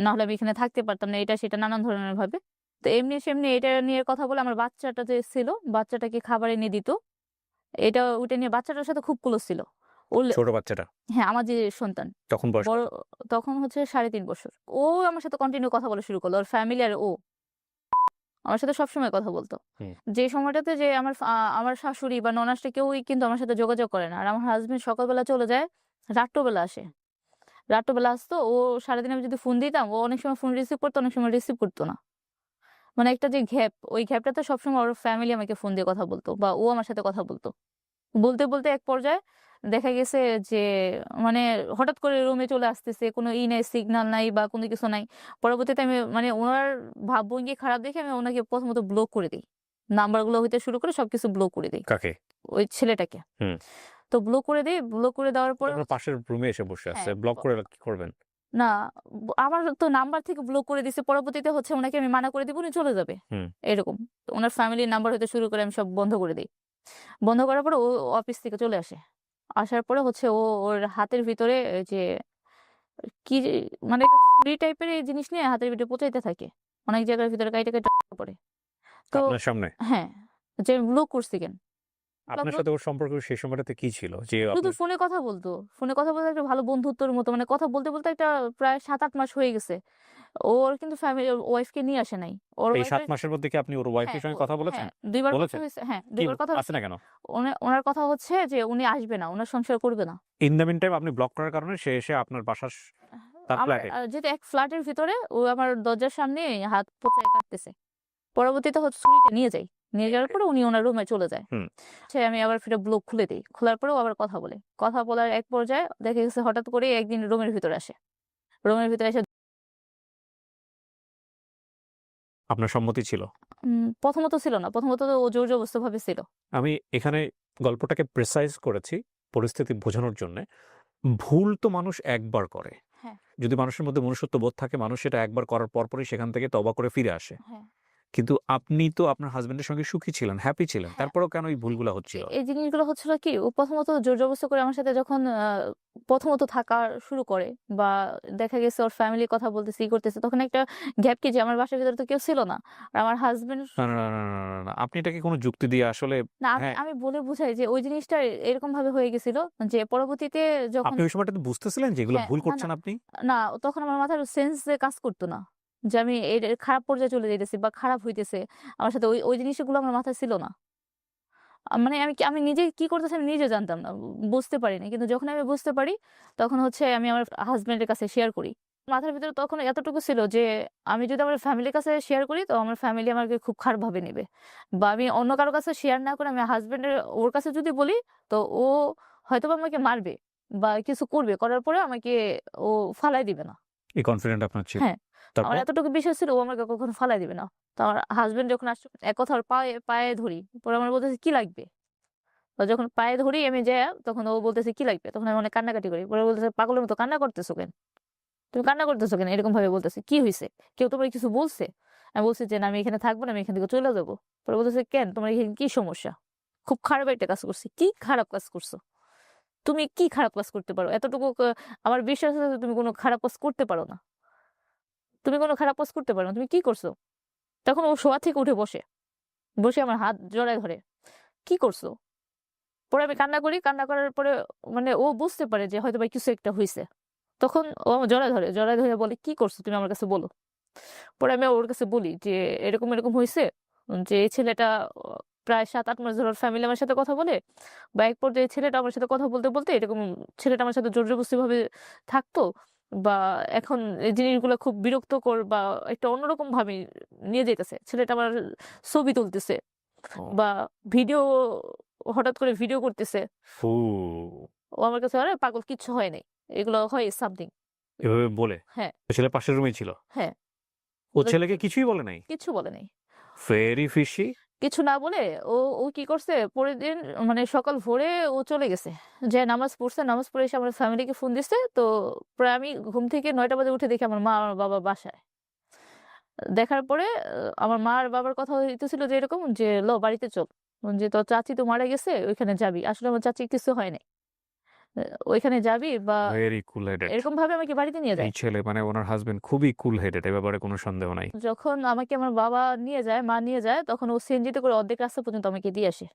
না হলে আমি এখানে থাকতে পারতাম না।" এটা সেটা নানান ধরনের ভাবে। তো এমনি এটা নিয়ে কথা বলে আমার বাচ্চাটা যে ছিল, বাচ্চাটাকে খাবার এনে দিত। ওইটা নিয়ে বাচ্চাটার সাথে খুব ক্লোজ ছিল। ওর ছোট বাচ্চাটা? হ্যাঁ, আমার যে সন্তান। তখন বয়স বড় কত? তখন হচ্ছে ৩.৫ বছর। ও আমার সাথে কন্টিনিউ কথা বলা শুরু করলো। ওর ফ্যামিলি আর ও আমার সাথে সবসময় কথা বলতো। হুম। যে সময়টাতে যে আমার শাশুড়ি বা ননাসটা কেউই কিন্তু আমার সাথে যোগাযোগ করে না। আর আমার হাসব্যান্ড সকালবেলা চলে যায়, রাত্রবেলা আসে। রাত্রবেলা আসতো, ও সারাদিন আমি যদি ফোন দিতাম, ও অনেক সময় ফোন রিসিভ করতো, অনেক সময় রিসিভ করতো না। মানে একটা যে গ্যাপ, ওই গ্যাপটাতে সবসময় ওর ফ্যামিলি আমাকে ফোন দিয়ে কথা বলতো বা ও আমার সাথে কথা বলতো। বলতে এক পর্যায়ে দেখা গেছে যে মানে হঠাৎ করে রুমে চলে আসতেছে। কোনো নাই, সিগন্যাল নাই বা কোনো কিছু নাই। পরবর্তীতে আমি মানে উনার ভাবভঙ্গি খারাপ দেখে আমি উনাকে প্রথমত ব্লক করে দেই। নাম্বারগুলো হইতে শুরু করে সবকিছু ব্লক করে দেই। কাকে? ওই ছেলেটাকে। হুম। তো ব্লক করে দেই। ব্লক করে দেওয়ার পরে আপনার পাশের রুমে এসে বসে আছে। হ্যাঁ, ব্লক করে কি করবেন? না, আমার তো নাম্বার থেকে ব্লক করে দিছে। পরবর্তীতে হচ্ছে উনাকে আমি মানা করে দিব, উনি চলে যাবে। হুম। এরকম। তো উনার ফ্যামিলির নাম্বার হইতে শুরু করে আমি সব বন্ধ করে দেই। বন্ধ করার পরে ও অফিস থেকে চলে আসে। আসার পরে হচ্ছে ওর হাতের ভিতরে যে কি যে মানে ছুরি টাইপের এই জিনিস নিয়ে হাতের ভিতরে পেঁচাইতে থাকে। অনেক জায়গার ভিতরে কাইটা পড়ে। তো আপনার সামনে? হ্যাঁ, যে ব্লক করছি কেন? আপনার সাথে ওর সম্পর্ক সেই সময়টাতে কি ছিল? যে শুধু আপনার ফোনে কথা বলতো। ফোনে কথা বলতে একটা ভালো বন্ধুত্বের মতো মানে কথা বলতে একটা প্রায় ৭-৮ মাস হয়ে গেছে। ওর কিন্তু ওর ওয়াইফকে নিয়ে আসে নাই। ওর এই ৭ ওয়াইফের মাসের মধ্যে কি আপনি ওর ওয়াইফের হ্যাঁ, সঙ্গে কথা বলেছেন? হ্যাঁ, ২ বার কথা বলেছেন? হইছে। হ্যাঁ, ২ কি বার কথা আসে হইছে। না কেন? উনার কথা হচ্ছে যে উনি আসবে না। উনার সংসার করবে না। ইন দ্য মিন টাইম আপনি ব্লক করার কারণে সে এসে আপনার বাসার তার আমার ফ্ল্যাটে? যেহেতু এক ফ্ল্যাটের ভিতরে ও আমার দরজার সামনে হাত পোঁচায় কাটতেছে। পরবর্তীতে হচ্ছে ছুরিটা নিয়ে যাই। নিয়ে যাওয়ার পরে উনি উনার রুমে চলে যায়। হুম। সে আমি আবার ফিরে ব্লক খুলে দেই। খোলার পরেও আবার কথা বলে। কথা বলার এক পর্যায়ে দেখা গেছে হঠাৎ করেই একদিন রুমের ভিতরে আসে। রুমের ভিতরে এসে আপনার সম্মতি ছিল? প্রথমত ছিল না। প্রথমত তো ও জোর জবরদস্তভাবে ছিল। আমি এখানে গল্পটাকে প্রিসাইজ করেছি পরিস্থিতি বোঝানোর জন্যে। ভুল তো মানুষ একবার করে। হ্যাঁ, যদি মানুষের মধ্যে মনুষ্যত্ববোধ থাকে, মানুষ সেটা একবার করার পরপরই সেখান থেকে তওবা করে ফিরে আসে। হ্যাঁ, কিন্তু আপনি তো আপনার হাসব্যান্ডের সঙ্গে সুখী ছিলেন, হ্যাপি ছিলেন। হ্যাঁ। তারপরেও কেন এই ভুলগুলা হচ্ছিল? এই জিনিসগুলো হচ্ছিল কি, ও প্রথমত জোর জবরদস্তি করে আমার সাথে যখন প্রথমত থাকা শুরু করে বা দেখা গেছে ওর ফ্যামিলির কথা বলতেছে, করতেছে, তখন একটা গ্যাপ কি যে আমার বাসার ভিতরে তো কেউ ছিল না। আর আমার হাসব্যান্ড না, না, না, না, না, না, না। আপনি এটাকে কোনো যুক্তি দিয়ে আসলে না, আমি হ্যাঁ, আমি বলে বুঝাই যে ওই জিনিসটা এরকম ভাবে হয়ে গেছিল যে পরবর্তীতে যখন আপনি ওই সময়টাতে বুঝতেছিলেন যে এগুলো হ্যাঁ, ভুল না, করছেন আপনি? না, তখন আমার মাথার সেন্স এ কাজ করতো না। যে আমি এর খারাপ পর্যায়ে চলে যাইতেছি বা খারাপ হইতেছে। আমার সাথে ওই জিনিসগুলো আমার মাথায় ছিল না। মানে আমি নিজে কি করতেছি আমি নিজেও জানতাম না। বুঝতে পারিনি। কিন্তু যখন আমি বুঝতে পারি তখন হচ্ছে আমি আমার হাসব্যান্ড এর কাছে শেয়ার করি। মাথার ভিতরে তখন এতটুকু ছিল যে আমি যদি আমার ফ্যামিলির কাছে শেয়ার করি তো আমার ফ্যামিলি আমাকে খুব খারাপভাবে নেবে। বা আমি অন্য কারো কাছে শেয়ার না করে আমি হাসব্যান্ডের ওর কাছে যদি বলি তো ও হয়তোবা আমাকে মারবে বা কিছু করবে। করার পরে আমাকে ও ফালায় দিবে না। এই কনফিডেন্ট আপনার ছিল। হ্যাঁ, আমার তারপর? এতটুকু বিশ্বাস ছিল ও আমাকে কখনো ফালায় দিবে না। তো আমার হাসব্যান্ড যখন আসছে এক কথা ওর পায়ে পায়ে ধরি। পরে আমার বলতেছে, "কি লাগবে?" ও যখন পায়ে ধরি আমি যাইয়া তখন ও বলতেছে, "কি লাগবে?" তখন আমি অনেক কান্নাকাটি করি। পরে বলতেছে, "পাগলের মতো কান্না করতেছো কেন? তুমি কান্না করতেছো কেন?" এরকম ভাবে বলতেছে। "কি হইছে? কেউ তোমারে কিছু বলছে?" আমি বলছি যে, "না আমি এখানে থাকবো না, আমি এখান থেকে চইলা যাবো।" পরে বলতেছে, "কেন? তোমার এখানে কি সমস্যা?" খুব খারাপ একটা কাজ করছি। "কি খারাপ কাজ করছো? তুমি কি খারাপ কাজ করতে পারো? এতটুকু আমার বিশ্বাস আছে যে তুমি কোন খারাপ কাজ করতে পারো না। তুমি কোন খারাপ কাজ করতে পারো না। তুমি কি করছো?" তখন ও শোয়া থেকে উঠে বসে। বসে আমার হাত জড়ায় ধরে। "কি করছো?" পরে আমি কান্না করি। কান্না করার পরে মানে ও বুঝতে পারে যে হয়তোবা কিছু একটা হইছে। তখন ও আমার জড়ায় ধরে। জড়ায় ধরে বলে, "কি করছো তুমি আমার কাছে বলো।" পরে আমি ওর কাছে বলি যে, "এরকম, এরকম হইছে যে এই ছেলেটা প্রায় ৭-৮ মাস ধরে ওর ফ্যামিলি আমার সাথে কথা বলে বা এক পর্যায়ে ছেলেটা আমার সাথে কথা বলতে, বলতে এরকম ছেলেটা আমার সাথে জোর-জবরদস্তিভাবে থাকতো বা এখন এই জিনিসগুলা খুব বিরক্তকর বা একটা অন্যরকম ভাবে নিয়ে যাইতেছে। ছেলেটা আমার ছবি তুলতেছে ও। বা ভিডিও হঠাৎ করে ভিডিও করতেছে।" ফু! ও আমার কাছে, "আরে পাগল কিচ্ছু হয় নাই। এগুলো হয় সামথিং।" এভাবে বলে? হ্যাঁ, ছেলে পাশের রুমেই ছিল? হ্যাঁ। ও বলে ছেলেকে কিছুই বলে নাই? কিচ্ছু বলে নাই। Very fishy. কিছু না বলে ও ও কি করছে পরের দিন মানে সকাল ভোরে ও চলে গেছে। যেয়ে নামাজ পড়ছে। নামাজ পড়ে এসে আমার ফ্যামিলিকে ফোন দিছে। তো প্রায় আমি ঘুম থেকে ৯ঃ০০ বাজে উঠে দেখি আমার মা আর বাবা বাসায়। দেখার পরে আমার মা আর বাবার কথা হইতেছিল যে এরকম যে, "ল বাড়িতে চল। যে তোর চাচী তো মারা গেছে ওইখানে যাবি।" আসলে আমার চাচীর কিছু হয় নাই। আ ওইখানে যাবি বা ভেরি কুল হেডেড। এরকম ভাবে আমাকে বাড়িতে নিয়ে এই যায়। ছেলে মানে উনার হাসব্যান্ড খুবই কুল হেডেড, এ ব্যাপারে কোনো সন্দেহ নাই। যখন আমাকে আমার বাবা নিয়ে যায়, মা নিয়ে যায় তখন ও সিএনজিতে করে অর্ধেক রাস্তা পর্যন্ত আমাকে দিয়ে আসে।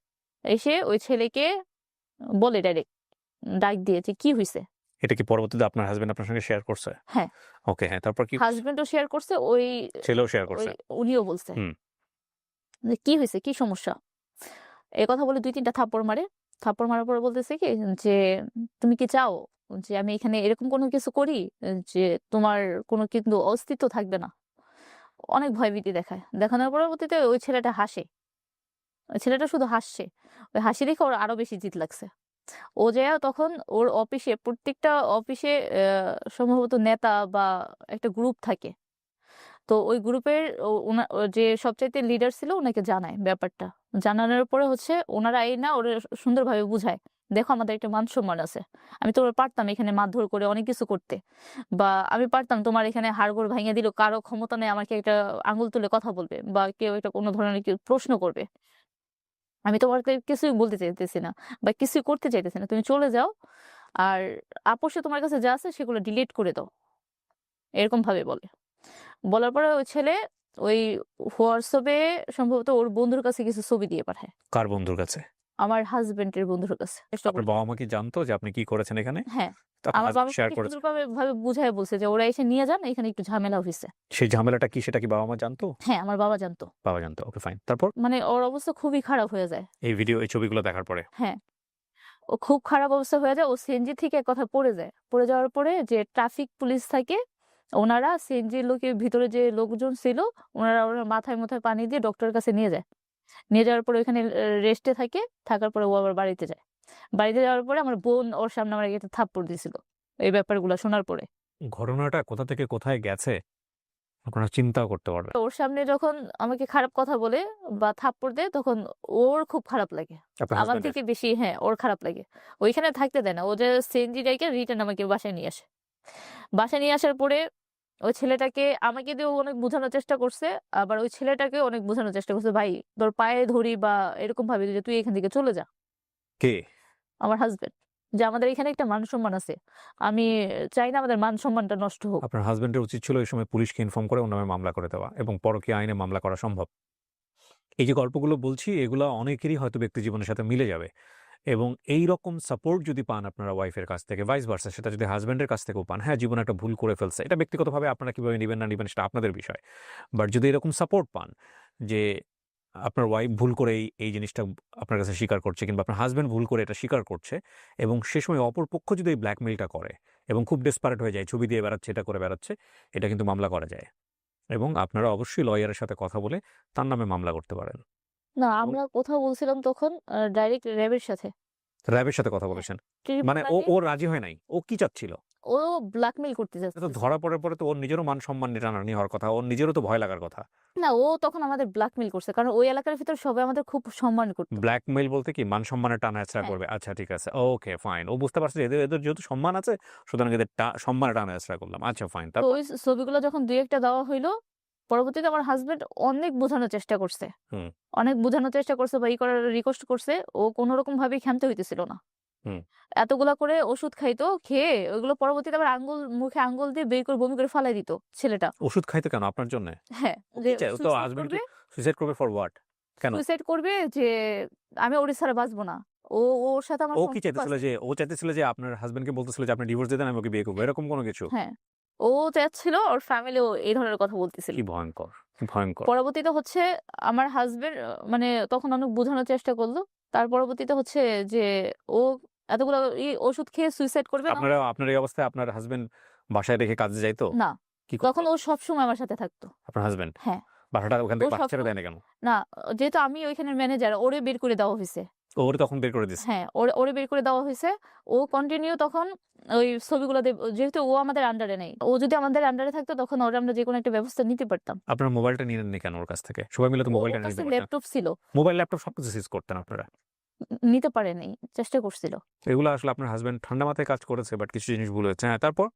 এসে ওই ছেলেকে বলে ডাইরেক্ট ডাক দিয়ে যে, "কি হইছে?" এটা কি পরবর্তীতে আপনার হাসব্যান্ড আপনার সঙ্গে শেয়ার করছে? হ্যাঁ, ওকে, হ্যাঁ, তারপর কি করছে? হাসব্যান্ডও শেয়ার করছে, ছেলেও শেয়ার ওই করছে? উনিও বলছে হুম। যে, "কি হইছে? কি সমস্যা?" এ কথা বলে ২-৩ টা থাপ্পড় মারে। থাপ্পড় মারার পরে বলতেছে কি যে, "তুমি কি চাও যে আমি এখানে এরকম কোনো কিছু করি যে তোমার কোনো কিন্তু অস্তিত্ব থাকবে না?" অনেক ভয়ভীতি দেখায়। দেখানোর পরবর্তীতে ওই ছেলেটা হাসে। ওই ছেলেটা শুধু হাসছে। ওই হাসি দেখে ওর আরো বেশি জিদ লাগছে। ও যাইয়া তখন ওর অফিসে প্রত্যেকটা অফিসে সম্ভবত নেতা বা একটা গ্রুপ থাকে। তো ওই গ্রুপের ও যে সবচাইতে লিডার ছিল উনাকে জানায় ব্যাপারটা। জানানোর পরে হচ্ছে উনারা আইনা ওরে সুন্দরভাবে বুঝায়। দেখো আমাদের একটা মান-সম্মান আছে। আমি তো পারতাম এখানে মারধর করে অনেক কিছু করতে। বা আমি পারতাম তোমার এখানে হাড়গোড় ভাইঙা দিলেও কারো ক্ষমতা নেই আমাকে একটা আঙুল তুলে কথা বলবে বা কেউ একটা কোনো ধরনের কেউ প্রশ্ন করবে। আমি তোমাকে কিছুই বলতে চাইতেছি না বা কিছুই করতে চাইতেছি না। তুমি চলে যাও। আর আপোসে তোমার কাছে যা আছে সেগুলো ডিলিট করে দাও। এরকম ভাবে বলে। বলার পরে ওই ছেলে ওই WhatsApp এ সম্ভবত ওর বন্ধুর কাছে কিছু ছবি দিয়ে পাঠায়। কার বন্ধুর কাছে? আমার হাসব্যান্ডের বন্ধুর কাছে। চেষ্টা আপনার করছে। বাবা-মা কি জানতো যে আপনি কি করেছেন এখানে? হ্যাঁ। তো আপনার আমার হাসব্যান্ড শেয়ার বাবা-মাকে করেছে। সুন্দরভাবে বুঝায় বলছে যে, "ওরা এসে নিয়ে যান, এখানে একটু ঝামেলা হইছে।" সেই ঝামেলাটা কি সেটা কি বাবা-মা জানতো? হ্যাঁ, আমার বাবা জানতো। বাবা জানতো। ওকে, ফাইন। তারপর? মানে ওর অবস্থা খুবই খারাপ হয়ে যায়। এই ছবিগুলো দেখার পরে? হ্যাঁ। ও খুব খারাপ অবস্থা হয়ে যায়। ও সিএনজি থেকে এক কথায় পড়ে যায়। পড়ে যাওয়ার পরে যে ট্রাফিক পুলিশ থাকে, ওনারা সিএনজির ভিতরে যে লোকজন ছিল, ওনারা ওনার মাথায় পানি দিয়ে ডক্টরের কাছে নিয়ে যায়। নিয়ে যাওয়ার পরে ওইখানে রেস্টে থাকে। থাকার পরে ও আবার বাড়িতে যায়। বাড়িতে যাওয়ার পরে আমার বোন ওর সামনে আমাকে একটা থাপ্পড় দিছিল। এই ব্যাপারগুলা শোনার পরে। ঘটনাটা কোথা থেকে কোথায় গেছে আপনারা চিন্তাও করতে পারবেন। ওর সামনে যখন আমাকে খারাপ কথা বলে বা থাপ্পড় দেয় তখন ওর খুব খারাপ লাগে। আপনার আমার হাসব্যান্ডের? থেকে বেশি হ্যাঁ, ওর খারাপ লাগে। ওইখানে থাকতে দেয় না। ও যে সিএনজি ডাইকা রিটার্ন আমাকে বাসায় নিয়ে আসে। বাসায় নিয়ে আসার পরে ওই ছেলেটাকে আমাকে দিয়েও অনেক বোঝানোর চেষ্টা করছে। আবার ওই ছেলেটাকেও অনেক বোঝানোর চেষ্টা করছে, "ভাই তোর পায়ে ধরি বা এরকম ভাবি যে তুই এখান থেকে চলে যা।" কে? আমার হাসব্যান্ড। যে আমাদের এখানে একটা মান-সম্মান আছে। আমি চাই না আমাদের মান-সম্মানটা নষ্ট হোক। আপনার হাসব্যান্ডের উচিত ছিল এই সময় পুলিশকে ইনফর্ম করে ওর নামে মামলা করে দেওয়া এবং পরকীয়া আইনে মামলা করা সম্ভব। এই যে গল্পগুলো বলছি এগুলা অনেকেরই হয়তো ব্যক্তিজীবনের সাথে মিলে যাবে এবং এইরকম সাপোর্ট যদি পান আপনারা ওয়াইফের কাছ থেকে ভাইস ভার্সা সেটা যদি হাসব্যান্ডের কাছ থেকেও পান, হ্যাঁ, জীবনে একটা ভুল করে ফেলছে। এটা ব্যক্তিগতভাবে আপনারা কিভাবে নিবেন না নিবেন সেটা আপনাদের বিষয়। বাট যদি এরকম সাপোর্ট পান যে আপনার ওয়াইফ ভুল করে এই জিনিসটা আপনার কাছে স্বীকার করছে, কিংবা আপনার হাজবেন্ড ভুল করে এটা স্বীকার করছে, এবং সে সময় অপর পক্ষ যদি এই ব্ল্যাকমেইলটা করে এবং খুব ডেসপারেট হয়ে যায়, ছবি দিয়ে বেড়াচ্ছে, এটা করে বেড়াচ্ছে, এটা কিন্তু মামলা করা যায়। এবং আপনারা অবশ্যই লয়ারের সাথে কথা বলে তার নামে মামলা করতে পারেন। না, এবং আমরা কোথাও বলছিলাম তখন ডাইরেক্ট র্যাবের সাথে। র্যাবের সাথে কথা হ্যাঁ, বলেছেন? ট্রিপল মানে ও নাইনে ও রাজি হয় নাই? ও কি চাচ্ছিল? ও ব্ল্যাকমেইল করতে এটা তো চাচ্ছে। ধরা পড়ার পরে তো ওর নিজেরও মান সম্মান টানাটানি হওয়ার কথা, ওর নিজেরও তো ভয় লাগার কথা। না, ও তখন আমাদের ব্ল্যাকমেইল করছে। কারণ ওই এলাকার ভিতর সবাই আমাদের খুব সম্মান করত। ব্ল্যাকমেইল বলতে কি মান সম্মানের টানাহেঁচড়া হ্যাঁ। করবে? আচ্ছা ঠিক আছে। Okay fine. ও বুঝতে পারছে যে এদের এদের যেহেতু সম্মান আছে, সুতরাং এদের সম্মানে টানাহেঁচড়া করলাম। আচ্ছা ফাইন। তো তারপর? ওই ছবিগুলো যখন ২-১ টা দেওয়া হইলো, পরবর্তীতে আমার হাসব্যান্ড অনেক বোঝানোর চেষ্টা করছে। হুম, অনেক বোঝানোর চেষ্টা করছে বা করার রিকোয়েস্ট করছে। ও কোনরকম ভাবেই ক্ষান্ত হইতেছিল না। হুম। এতগুলা করে ওষুধ খাইতো, খেয়ে ওইগুলো পরবর্তীতে আবার মুখে আঙ্গুল দিয়ে বের করে বমি করে ফালাই দিত ছেলেটা। ওষুধ খাইতো কেন আপনার জন্যে? হ্যাঁ, ও যে কি চায়? ও তো সুইসাইড হাসব্যান্ড করবে, সুইসাইড করবে ফর হোয়াট? কেন? সুইসাইড করবে যে আমি ওরে ছাড়া বাঁচবো না। ও ওর সাথে আমার ও কি সম্পর্ক চাইতেছিল আছে। যে ও চাইতেছিল যে আপনার হাসব্যান্ডকে বলতেছিল যে আপনি ডিভোর্স দিয়ে দেন, আমি ওকে বিয়ে করব। এরকম কোনো কিছু? হ্যাঁ, ও চাচ্ছিল, ওর ফ্যামিলিও এই ধরনের কথা বলতেছিল। কি ভয়ংকর! কি ভয়ংকর! পরবর্তীতে হচ্ছে আমার হাসব্যান্ড মানে তখন অনেক বোঝানোর চেষ্টা করলো। তার পরবর্তীতে হচ্ছে যে ও এতগুলো ওষুধ খেয়ে সুইসাইড করবে না। আপনার এই অবস্থায় আপনার হাসব্যান্ড বাসায় রেখে কাজে যাইতো? না, কি করতো তখন ও সবসময় আমার সাথে থাকতো। আপনার হাসব্যান্ড? হ্যাঁ, বাসাটা ওখান ও থেকে বাসা ছেড়ে সবসময় দেয় না কেন? না, যেহেতু আমি ওইখানের ম্যানেজার, ওরে বের করে দেওয়া হইছে। ও ওরে তখন বের করে দিছে। হ্যাঁ, ওরে বের করে দেওয়া হইছে। ও কন্টিনিউ তখন ওই ছবিগুলো যেহেতু ও আমাদের আন্ডারে নেই। ও যদি আমাদের আন্ডারে থাকতো তখন ওরে আমরা যেকোনো একটা ব্যবস্থা নিতে পারতাম। আপনার মোবাইলটা নিয়ে নেননি কেন ওর কাছ থেকে? সবাই মিলে তো মোবাইলটা ওর নিয়ে কাছে নিতে পারতেন। ল্যাপটপ ছিল। মোবাইল, ল্যাপটপ সবকিছু সিজ করতেন আপনারা। নিতে পারে নাই। চেষ্টা করছিল। এগুলো আসলে আপনার হাসব্যান্ড ঠান্ডা মাথায় কাজ করেছে, বাট কিছু জিনিস ভুল হয়েছে। হ্যাঁ, তারপর?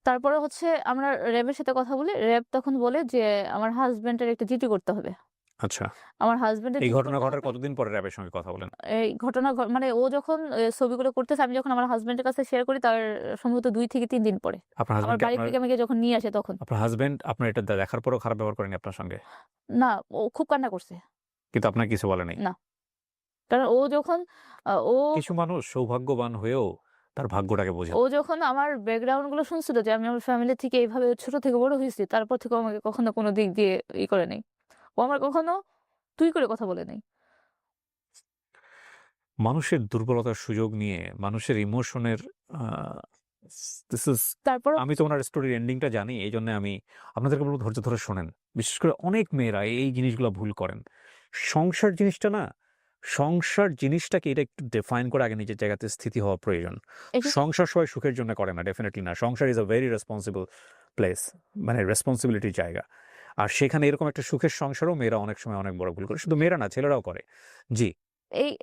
তারপরে হচ্ছে আমরা র‍্যাবের সাথে কথা বলি। র‍্যাব তখন বলে যে আমার হাসব্যান্ডের একটা জিডি করতে হবে। আচ্ছা। আমার হাসব্যান্ডের এই জিডি ঘটনা করতে ঘটার হবে। কতদিন পরে র‍্যাবের সঙ্গে কথা বলেন? এই ঘটনা মানে ও যখন ছবিগুলো করতেছে, আমি যখন আমার হাসব্যান্ডের কাছে শেয়ার করি তার সম্ভবত ২ থেকে ৩ দিন পরে। আপনার আমার হাসব্যান্ড কি বাড়ি আপনার থেকে আমাকে যখন নিয়ে আসে তখন। আপনার হাসব্যান্ড আপনার এটা দেখার পরেও খারাপ ব্যবহার করেনি আপনার সঙ্গে? না, ও খুব কান্না করছে। কিন্তু আপনার কিছু বলে নাই? না। কারণ ও যখন ও কিছু মানুষ সৌভাগ্যবান হয়েও তার ভাগ্যটাকে বোঝে ও না। যখন আমার ব্যাকগ্রাউন্ড গুলো শুনছিল যে আমি আমার ফ্যামিলি থেকে এইভাবে ছোট থেকে বড় হয়েছি, তারপর থেকে ও আমাকে কখনো কোনো দিক দিয়ে করে নাই। ও আমার কখনো তুই করে কথা বলে নাই। মানুষের দুর্বলতার সুযোগ নিয়ে মানুষের ইমোশনের আ দিস ইস তারপরও আমি তো উনার স্টোরির এন্ডিংটা জানি। এইজন্য আমি আপনাদেরকে বলব ধৈর্য ধরে শোনেন। বিশেষ করে অনেক মেয়েরা এই জিনিসগুলা ভুল করেন। সংসার জিনিসটা না, সংসার জিনিসটাকে এটা একটু ডিফাইন করে আগে নিজের জায়গাতে স্থিতি হওয়া প্রয়োজন। এটা সংসার সবাই সুখের জন্য করে না, ডেফিনিটলি না। সংসার is a very responsible place, মানে রেসপন্সিবিলিটির জায়গা। আর সেখানে এরকম একটা সুখের সংসারও মেয়েরা অনেক সময় অনেক বড় ভুল করে। শুধু মেয়েরা না, ছেলেরাও করে। জি।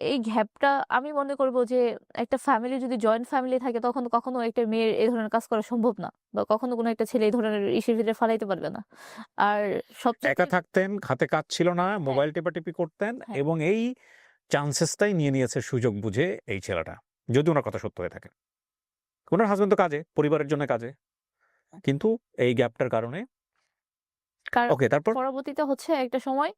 এই গ্যাপটা আমি মনে করব যে একটা ফ্যামিলি যদি জয়েন্ট ফ্যামিলি থাকে তখন কখনো একটা মেয়ের এই ধরনের কাজ করা সম্ভব না। বা কখনো কোনো একটা ছেলে এই ধরনের ইসের ভিতরে ফালাইতে পারবে না। আর সবচাইতে একা থাকতেন, হাতে কাজ ছিল না, হ্যাঁ, মোবাইল টেপাটেপি করতেন, হ্যাঁ। এবং এই চান্সেসটাই নিয়ে নিয়েছে সুযোগ বুঝে এই ছেলেটা। যদি উনার কথা সত্য হয়ে থাকে। উনার হাসব্যান্ড তো কাজে, পরিবারের জন্য কাজে। কিন্তু এই গ্যাপটার কারণে ওকে, তারপর? পরবর্তীতে হচ্ছে একটা সময়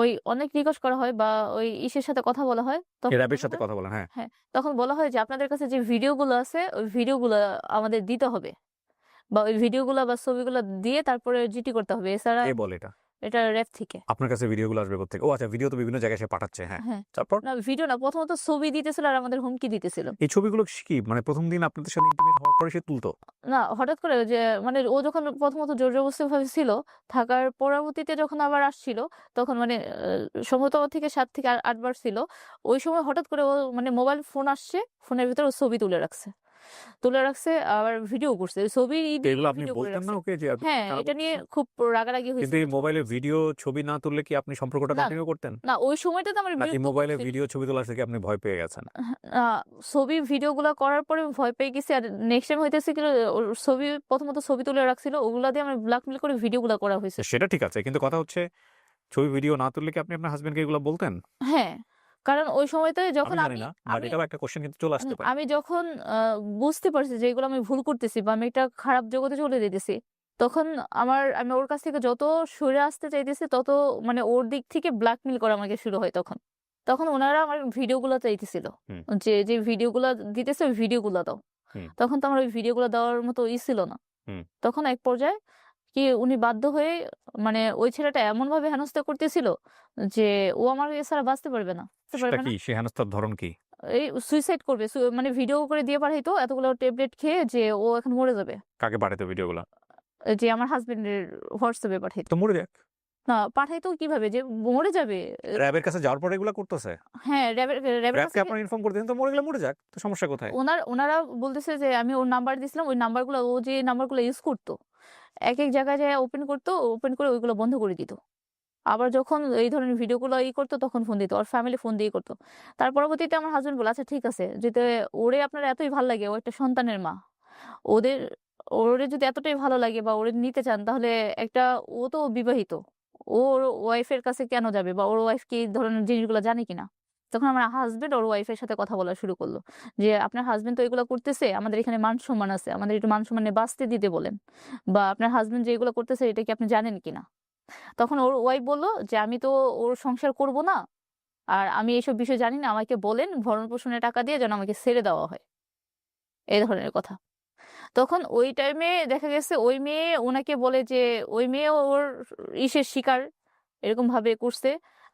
ওই অনেক রিকোয়েস্ট করা হয় বা ওই ইসের সাথে কথা বলা হয়। তখন র্যাবের বলা সাথে হয় কথা বলেন, হ্যাঁ। হ্যাঁ, তখন বলা হয় যে আপনাদের কাছে যে ভিডিওগুলো আছে ওই ভিডিওগুলা আমাদের দিতে হবে। বা ওই ভিডিওগুলা বা ছবিগুলা দিয়ে তারপরে জিডি করতে হবে। এছাড়া কে বলে এটা? এটা র‍্যাব থেকে। আপনার কাছে ভিডিওগুলো আসবে কোত্থেকে? ও আচ্ছা, ভিডিও তো বিভিন্ন জায়গায় সে পাঠাচ্ছে, হ্যাঁ। হ্যাঁ। তারপর? না, ভিডিও না, প্রথমত ছবি দিতেছিল আর আমাদের হুমকি দিতেছিল। এই ছবিগুলো কি মানে ১ম দিন আপনাদের সাথে ইন্টিমেট হওয়ার পরে সে তুলতো? না, হঠাৎ করে যে মানে ও যখন প্রথমত জোর-জবরদস্তিভাবে ছিল, থাকার পরবর্তীতে যখন আবার আসছিল, তখন মানে সম্ভবত ওর থেকে ৭ থেকে ৮ বার ছিল। ওই সময় হঠাৎ করে ও মানে মোবাইল ফোন আসছে, ফোনের ভিতরে ও ছবি তুলে রাখছে। তুলে রাখছে আবার ভিডিও করছে। ওই ছবি তো দিয়ে এগুলো আপনি ভিডিও করে বলতেন না রাখছে। ওকে যে আপনি হ্যাঁ, কেন এটা নিয়ে করতেছেন? খুব রাগারাগি কিন্তু হইছিল এই তখন। মোবাইলে ভিডিও ছবি না তুললে কি আপনি সম্পর্কটা না, কন্টিনিউ করতেন? না, ওই সময়টাতে আমার নাকি বিরক্ত মোবাইলে করছিল। ভিডিও ছবি তোলা থেকে আপনি ভয় পেয়ে গেছেন? আ ছবি ভিডিওগুলা করার পরে আমি ভয় পেয়ে গেছি। আর নেক্সট টাইম হইতেছে কি ওর ছবি প্রথমত ছবি তুলে রাখছিল। ওগুলা দিয়ে আমার ব্ল্যাকমেইল করে ভিডিওগুলা করা হইছে। সেটা ঠিক আছে। কিন্তু কথা হচ্ছে ছবি ভিডিও না তুললে কি আপনি আপনার হাসব্যান্ডকে এগুলো বলতেন? হ্যাঁ, কারণ ওই সময়তে আমি যখন জানি না, বাট আমি এটাও একটা কোয়েশ্চেন কিন্তু চলে আসতে পারে। আমি যখন বুঝতে পারছি যে এগুলো আমি ভুল করতেছি বা আমি একটা খারাপ জগতে চলে যাইতেছি, তখন আমি ওর কাছ থেকে যত সরে আসতে চাইতেছি তত মানে ওর দিক থেকে ব্ল্যাকমেইল করা আমাকে শুরু হয় তখন। তখন উনারা আমার ভিডিওগুলা চাইতেছিল। হুম, যে ভিডিওগুলা দিতেছে ওই ভিডিওগুলা দাও। হুম, তখন তো আমার ওই ভিডিওগুলা দেওয়ার মতো ছিল না। হুম। তখন এক পর্যায়ে কি উনি বাধ্য হয়ে মানে ওই ছেলেটা এমন ভাবে হেনস্থা করতেছিল যে ও আমার এছাড়া বাঁচতে পারবে না, বাঁচতে সেটা পারবে না। কি? সে হেনস্থার ধরন কি? এই সুইসাইড করবে, মানে ভিডিও করে দিয়ে পাঠাইতো এতগুলো ট্যাবলেট খেয়ে যে ও এখন মরে যাবে। কাকে পাঠাইতো ভিডিওগুলা? যে আমার হাজবেন্ডের হোয়াটসঅ্যাপে পাঠাইতো। তো মরে যাক। না পাঠাইতো কিভাবে যে মরে যাবে? র‍্যাবের কাছে যাওয়ার পরে এগুলা করতেছে? হ্যাঁ, র্যাবের র‍্যাবকে কাছে আপনারা ইনফর্ম করে দিন তো, মরে গেলে মরে যাক। তো সমস্যা কোথায়? ওনারা বলতেছে যে আমি ওর নাম্বার দিছিলাম, ওই নাম্বারগুলো ও যে নাম্বারগুলো ইউজ করতো, একেক জায়গায় যেয়ে ওপেন করতো, ওপেন করে ওইগুলো বন্ধ করে দিত। আবার যখন এই ধরনের ভিডিওগুলো করতো তখন ফোন দিত। ওর ফ্যামিলি ফোন দিয়ে করতো। তার পরবর্তীতে আমার হাসব্যান্ড বলল, "আচ্ছা ঠিক আছে, যেতে ওরে আপনার এতই ভাল লাগে, ও একটা সন্তানের মা। ওদের ওরে যদি এতটাই ভালো লাগে বা ওরে নিতে চান তাহলে একটা ও তো বিবাহিত। ও ওর ওয়াইফের কাছে কেন যাবে বা ওর ওয়াইফ কি এই ধরনের জিনিসগুলো জানে কিনা?" তখন আমার হাসব্যান্ড ওর ওয়াইফের সাথে কথা বলা শুরু করলো যে, "আপনার হাসব্যান্ড তো এগুলো করতেছে, আমাদের এখানে মান-সম্মান আছে। আমাদের একটু মান-সম্মান নিয়ে বাঁচতে দিতে বলেন। বা আপনার হাসব্যান্ড যে এগুলো করতেছে এটা কি আপনি জানেন কিনা?" তখন ওর ওয়াইফ বলল যে, "আমি তো ওর সংসার করব না। আর আমি এসব বিষয় জানি না। আমাকে বলেন ভরণ-পোষণের টাকা দিয়ে যেন আমাকে ছেড়ে দেওয়া হয়।" এই ধরনের কথা। তখন ওই টাইমে দেখা গেছে ওই মেয়ে উনাকে বলে যে ওই মেয়েও ওর ইসের শিকার এরকমভাবে করছে।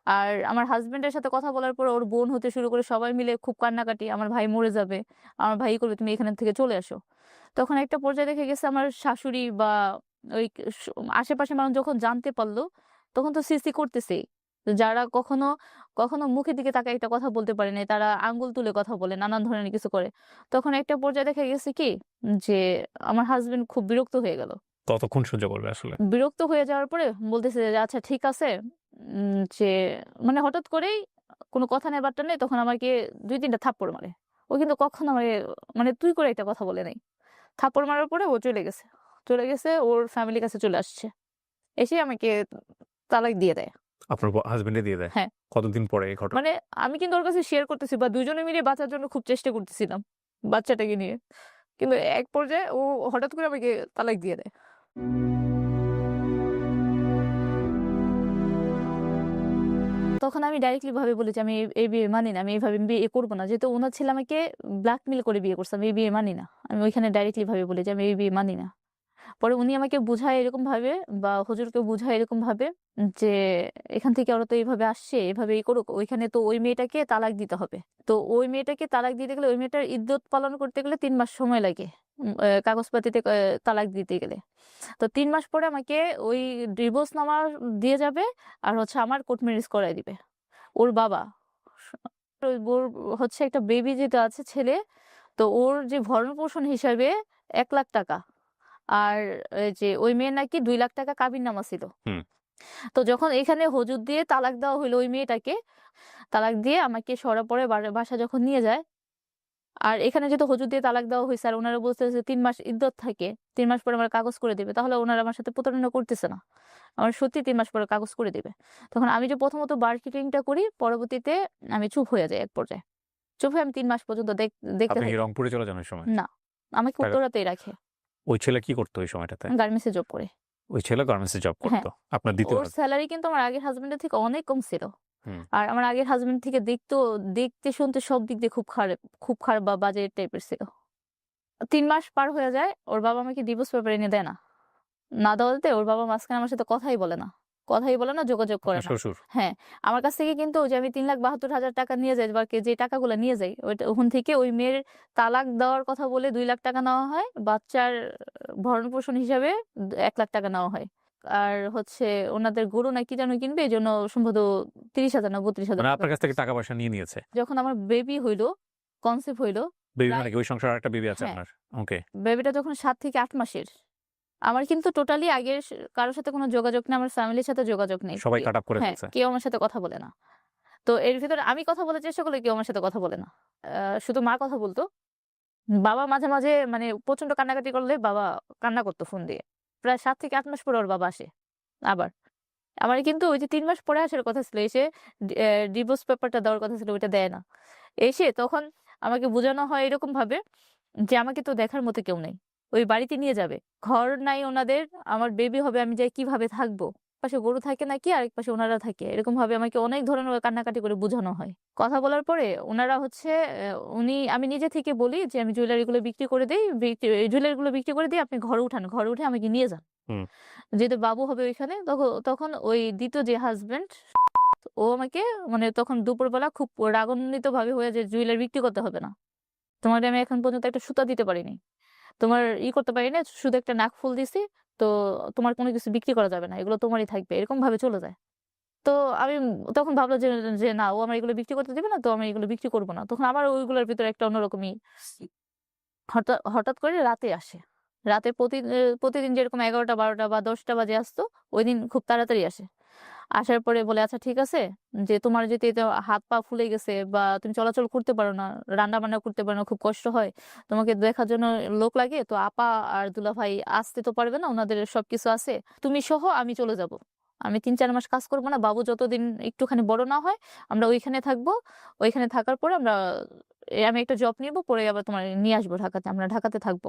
আর আমার হাসব্যান্ডের সাথে কথা বলার পর ওর বোন হতে শুরু করে সবাই মিলে খুব কান্নাকাটি, "আমার ভাই মরে যাবে। আমার ভাই করবে, তুমি এখান থেকে চলে আসো।" তখন একটা পর্যায়ে দেখা গেছে আমার শাশুড়ি বা ওই স আশেপাশের মানুষ যখন জানতে পারল, তখন তো ছি, ছি করতেছেই। যারা কখনো মুখের দিকে তাকায় একটা কথা বলতে পারে নাই, তারা আঙ্গুল তুলে কথা বলে, নানান ধরনের কিছু করে। তখন একটা পর্যায়ে দেখা গেছে কি যে আমার হাসব্যান্ড খুব বিরক্ত হয়ে গেল। কতক্ষণ সহ্য করবে আসলে? বিরক্ত হয়ে যাওয়ার পরে বলতেছে যে, "আচ্ছা ঠিক আছে।" যে মানে হঠাৎ করেই কোনো কথা নেই বার্তা নেই, তখন আমাকে ২-৩ টা থাপ্পড় মারে। ও কিন্তু কখনো আমাকে মানে তুই করে একটা কথা বলে নাই। থাপ্পড় মারার পরে ও চলে গেছে। চলে গেছে, ওর ফ্যামিলির কাছে চলে আসছে। এসে আমাকে তালাক দিয়ে দেয়। আপনার হাসব্যান্ডে দিয়ে দেয়? হ্যাঁ, কতদিন পরে এই ঘটনা? মানে আমি কিন্তু ওর কাছে শেয়ার করতেছি বা ২ জনে মিলে বাঁচার জন্য খুব চেষ্টা করতেছিলাম, বাচ্চাটাকে নিয়ে। কিন্তু এক পর্যায়ে ও হঠাৎ করে আমাকে তালাক দিয়ে দেয়। তখন আমি ডাইরেক্টলি ভাবে বলি যে, "আমি এই বিয়ে মানি না। আমি এভাবে বিয়ে করব না।" যেহেতু উনার ছেলে আমাকে ব্ল্যাকমেইল করে বিয়ে করছে। আমি এই বিয়ে মানি না। আমি ওইখানে ডাইরেক্টলি ভাবে বলি যে, "আমি এই বিয়ে মানি না।" পরে উনি আমাকে বুঝায় এরকমভাবে বা হুজুরকে বুঝায় এরকমভাবে যে, "এখান থেকে ওরা তো এইভাবে আসছে, এভাবেই করুক। ওইখানে তো ওই মেয়েটাকে তালাক দিতে হবে। তো ওই মেয়েটাকে তালাক দিতে গেলে ওই মেয়েটার ইদ্যত পালন করতে গেলে ৩ মাস সময় লাগে। কাগজপাতিতে তালাক দিতে গেলে। তো ৩ মাস পরে আমাকে ওই ডিভোর্সনামা দিয়ে যাবে আর হচ্ছে আমার কোর্ট ম্যারেজ করায় দিবে।" ওর বাবা। ওর হচ্ছে একটা বেবি যেটা আছে ছেলে, তো ওর যে ভরণ-পোষণ হিসাবে ৳১,০০,০০০ আর এই যে ওই মেয়ের নাকি ৳2,০০,০০০ কাবিননামা ছিল। হুম। তো যখন এখানে হুজুর দিয়ে তালাক দেওয়া হইল ওই মেয়েটাকে, তালাক দিয়ে আমাকে সরা পরে বাসায় যখন নিয়ে যায়, আর এখানে যেহেতু হুজুর দিয়ে তালাক দেওয়া হইছে আর উনারা বলতেছে ৩ মাস ইদ্যত থাকে। ৩ মাস পরে আমার কাগজ করে দিবে। তাহলে উনারা আমার সাথে প্রতারণা করতেছে না। আমার সত্যি ৩ মাস পরে কাগজ করে দিবে। তখন আমি যে প্রথমত মার্কেটিংটা করি, পরবর্তীতে আমি চুপ হয়ে যাই এক পর্যায়ে। চুপ হয়ে আমি ৩ মাস পর্যন্ত দেখতে আপনি কি থাকি। রংপুরে চলে যান ওই সময়? না, আমাকে টাকা উত্তরাতেই রাখে। ওই ছেলে কি করতো ওই সময়টাতে? গার্মেন্টস এ জব করে। ওই ছেলে গার্মেন্টস এ জব হ্যাঁ, করতো। আপনার ২য় ওর সেলারি কিন্তু আমার আগের হাসব্যান্ডের থেকে অনেক কম ছিল। হুম। আর আমার আগের হাসব্যান্ড থেকে দেখতে শুনতে সব দিক দিয়ে খুব খারাপ বা বাজে টাইপের ছিল। ৩ মাস পার হয়ে যায়, ওর বাবা আমাকে ডিভোর্স পেপার এনে দেয় না। না দেওয়াতে ওর বাবা মাঝখানে আমার সাথে কথাই বলে না। কথাই বলে না, যোগাযোগ করে আপনার না। শ্বশুর? হ্যাঁ, আমার কাছ থেকে কিন্তু ওই যে আমি ৩,৭২,০০০ নিয়ে যাই বা যে টাকাগুলা নিয়ে যাই, ওখান থেকে ওই মেয়ের তালাক দেওয়ার কথা বলে ৳2,০০,০০০ নেওয়া হয়। বাচ্চার ভরণ-পোষণ হিসাবে ৳১,০০,০০০ নেওয়া হয়। আর হচ্ছে ওনাদের গরু না কি যেন কিনবে, এজন্য সম্ভবত ৩০,০০০ না মানে ৩২,০০০ আপনার কাছ থেকে টাকা পয়সা নিয়ে নিয়েছে। যখন আমার বেবি হইল, কনসিভ হইল, বেবি মানে প্রায় কি ওই সংসারে আরেকটা বেবি আছে হ্যাঁ, আপনার? ওকে। বেবিটা যখন ৭ থেকে ৮ মাসের। আমার কিন্তু টোটালি আগের কারো সাথে কোনো যোগাযোগ নেই। আমার ফ্যামিলির সাথে যোগাযোগ নেই। সবাই কাট অফ করে হ্যাঁ, ফেলছে। কেউ আমার সাথে কথা বলে না। তো এর ভিতরে আমি কথা বলার চেষ্টা করলে কেউ আমার সাথে কথা বলে না। শুধু মা কথা বলত। বাবা মাঝে, মাঝে মানে প্রচন্ড কান্নাকাটি করলে বাবা কান্না করত ফোন দিয়ে। প্রায় ৭ থেকে ৮ মাস পরে ওর বাবা আসে আবার। আমার কিন্তু ওই যে ৩ মাস পরে আসার কথা ছিল। এসে ডিভোর্স পেপারটা দেওয়ার কথা ছিল, ওইটা দেয় না। এসে তখন আমাকে বোঝানো হয় এরকমভাবে যে, "আমাকে তো দেখার মতো কেউ নেই। ওই বাড়িতে নিয়ে যাবে। ঘর নাই ওনাদের, আমার বেবি হবে, আমি যাই কিভাবে থাকবো?" পাশে গরু থাকে নাকি আরেক পাশে ওনারা থাকে, এরকম ভাবে আমাকে অনেক ধরনের কান্নাকাটি করে বোঝানো হয়। কথা বলার পরে ওনারা হচ্ছে আমি নিজে থেকে বলি যে আমি জুয়েলারি গুলো বিক্রি করে দেই, জুয়েলারি গুলো বিক্রি করে দিই, আপনি ঘরে উঠান, ঘরে উঠে আমাকে নিয়ে যান। হুম। যেহেতু বাবু হবে ওইখানে, তখন ওই দ্বিতীয় যে হাজবেন্ড ও আমাকে মানে তখন দুপুরবেলা খুব রাগান্বিত ভাবে হয়ে যে জুয়েলারি বিক্রি করতে হবে না, তোমারে আমি এখন পর্যন্ত একটা সুতা দিতে পারিনি, তোমার করতে পারি না, শুধু একটা নাকফুল দিছি, তো তোমার কোনো কিছু বিক্রি করা যাবে না, এগুলো তোমারই থাকবে, এরকম ভাবে চলে যায়। তো আমি তখন ভাবলাম যে যে না, ও আমার এগুলো বিক্রি করতে দেবে না, তো আমি এগুলো বিক্রি করবো না। তখন আমার ওইগুলোর ভিতরে একটা অন্যরকমই হঠাৎ হঠাৎ করে রাতে আসে। রাতে প্রতিদিন যেরকম ১১টা ১২টা বা ১০টা বাজে আসতো, ঐদিন খুব তাড়াতাড়ি আসে। আসার পরে বলে, "আচ্ছা ঠিক আছে, যে তোমার যদি এটা হাত পা ফুলে গেছে বা তুমি চলাচল করতে পারো না, রান্না-বান্না করতে পারো না, খুব কষ্ট হয়। তোমাকে দেখার জন্য লোক লাগে। তো আপা আর দুলাভাই আসতে তো পারবে না, উনাদের সবকিছু আছে। তুমি সহ আমি চলে যাব। আমি ৩-৪ মাস কাজ করব না। বাবু যতদিন একটুখানি বড় না হয়, আমরা ওইখানে থাকবো। ওইখানে থাকার পরে আমি একটা জব নিব, পরে আবার তোমার নিয়ে আসবো ঢাকাতে। আমরা ঢাকাতে থাকবো।"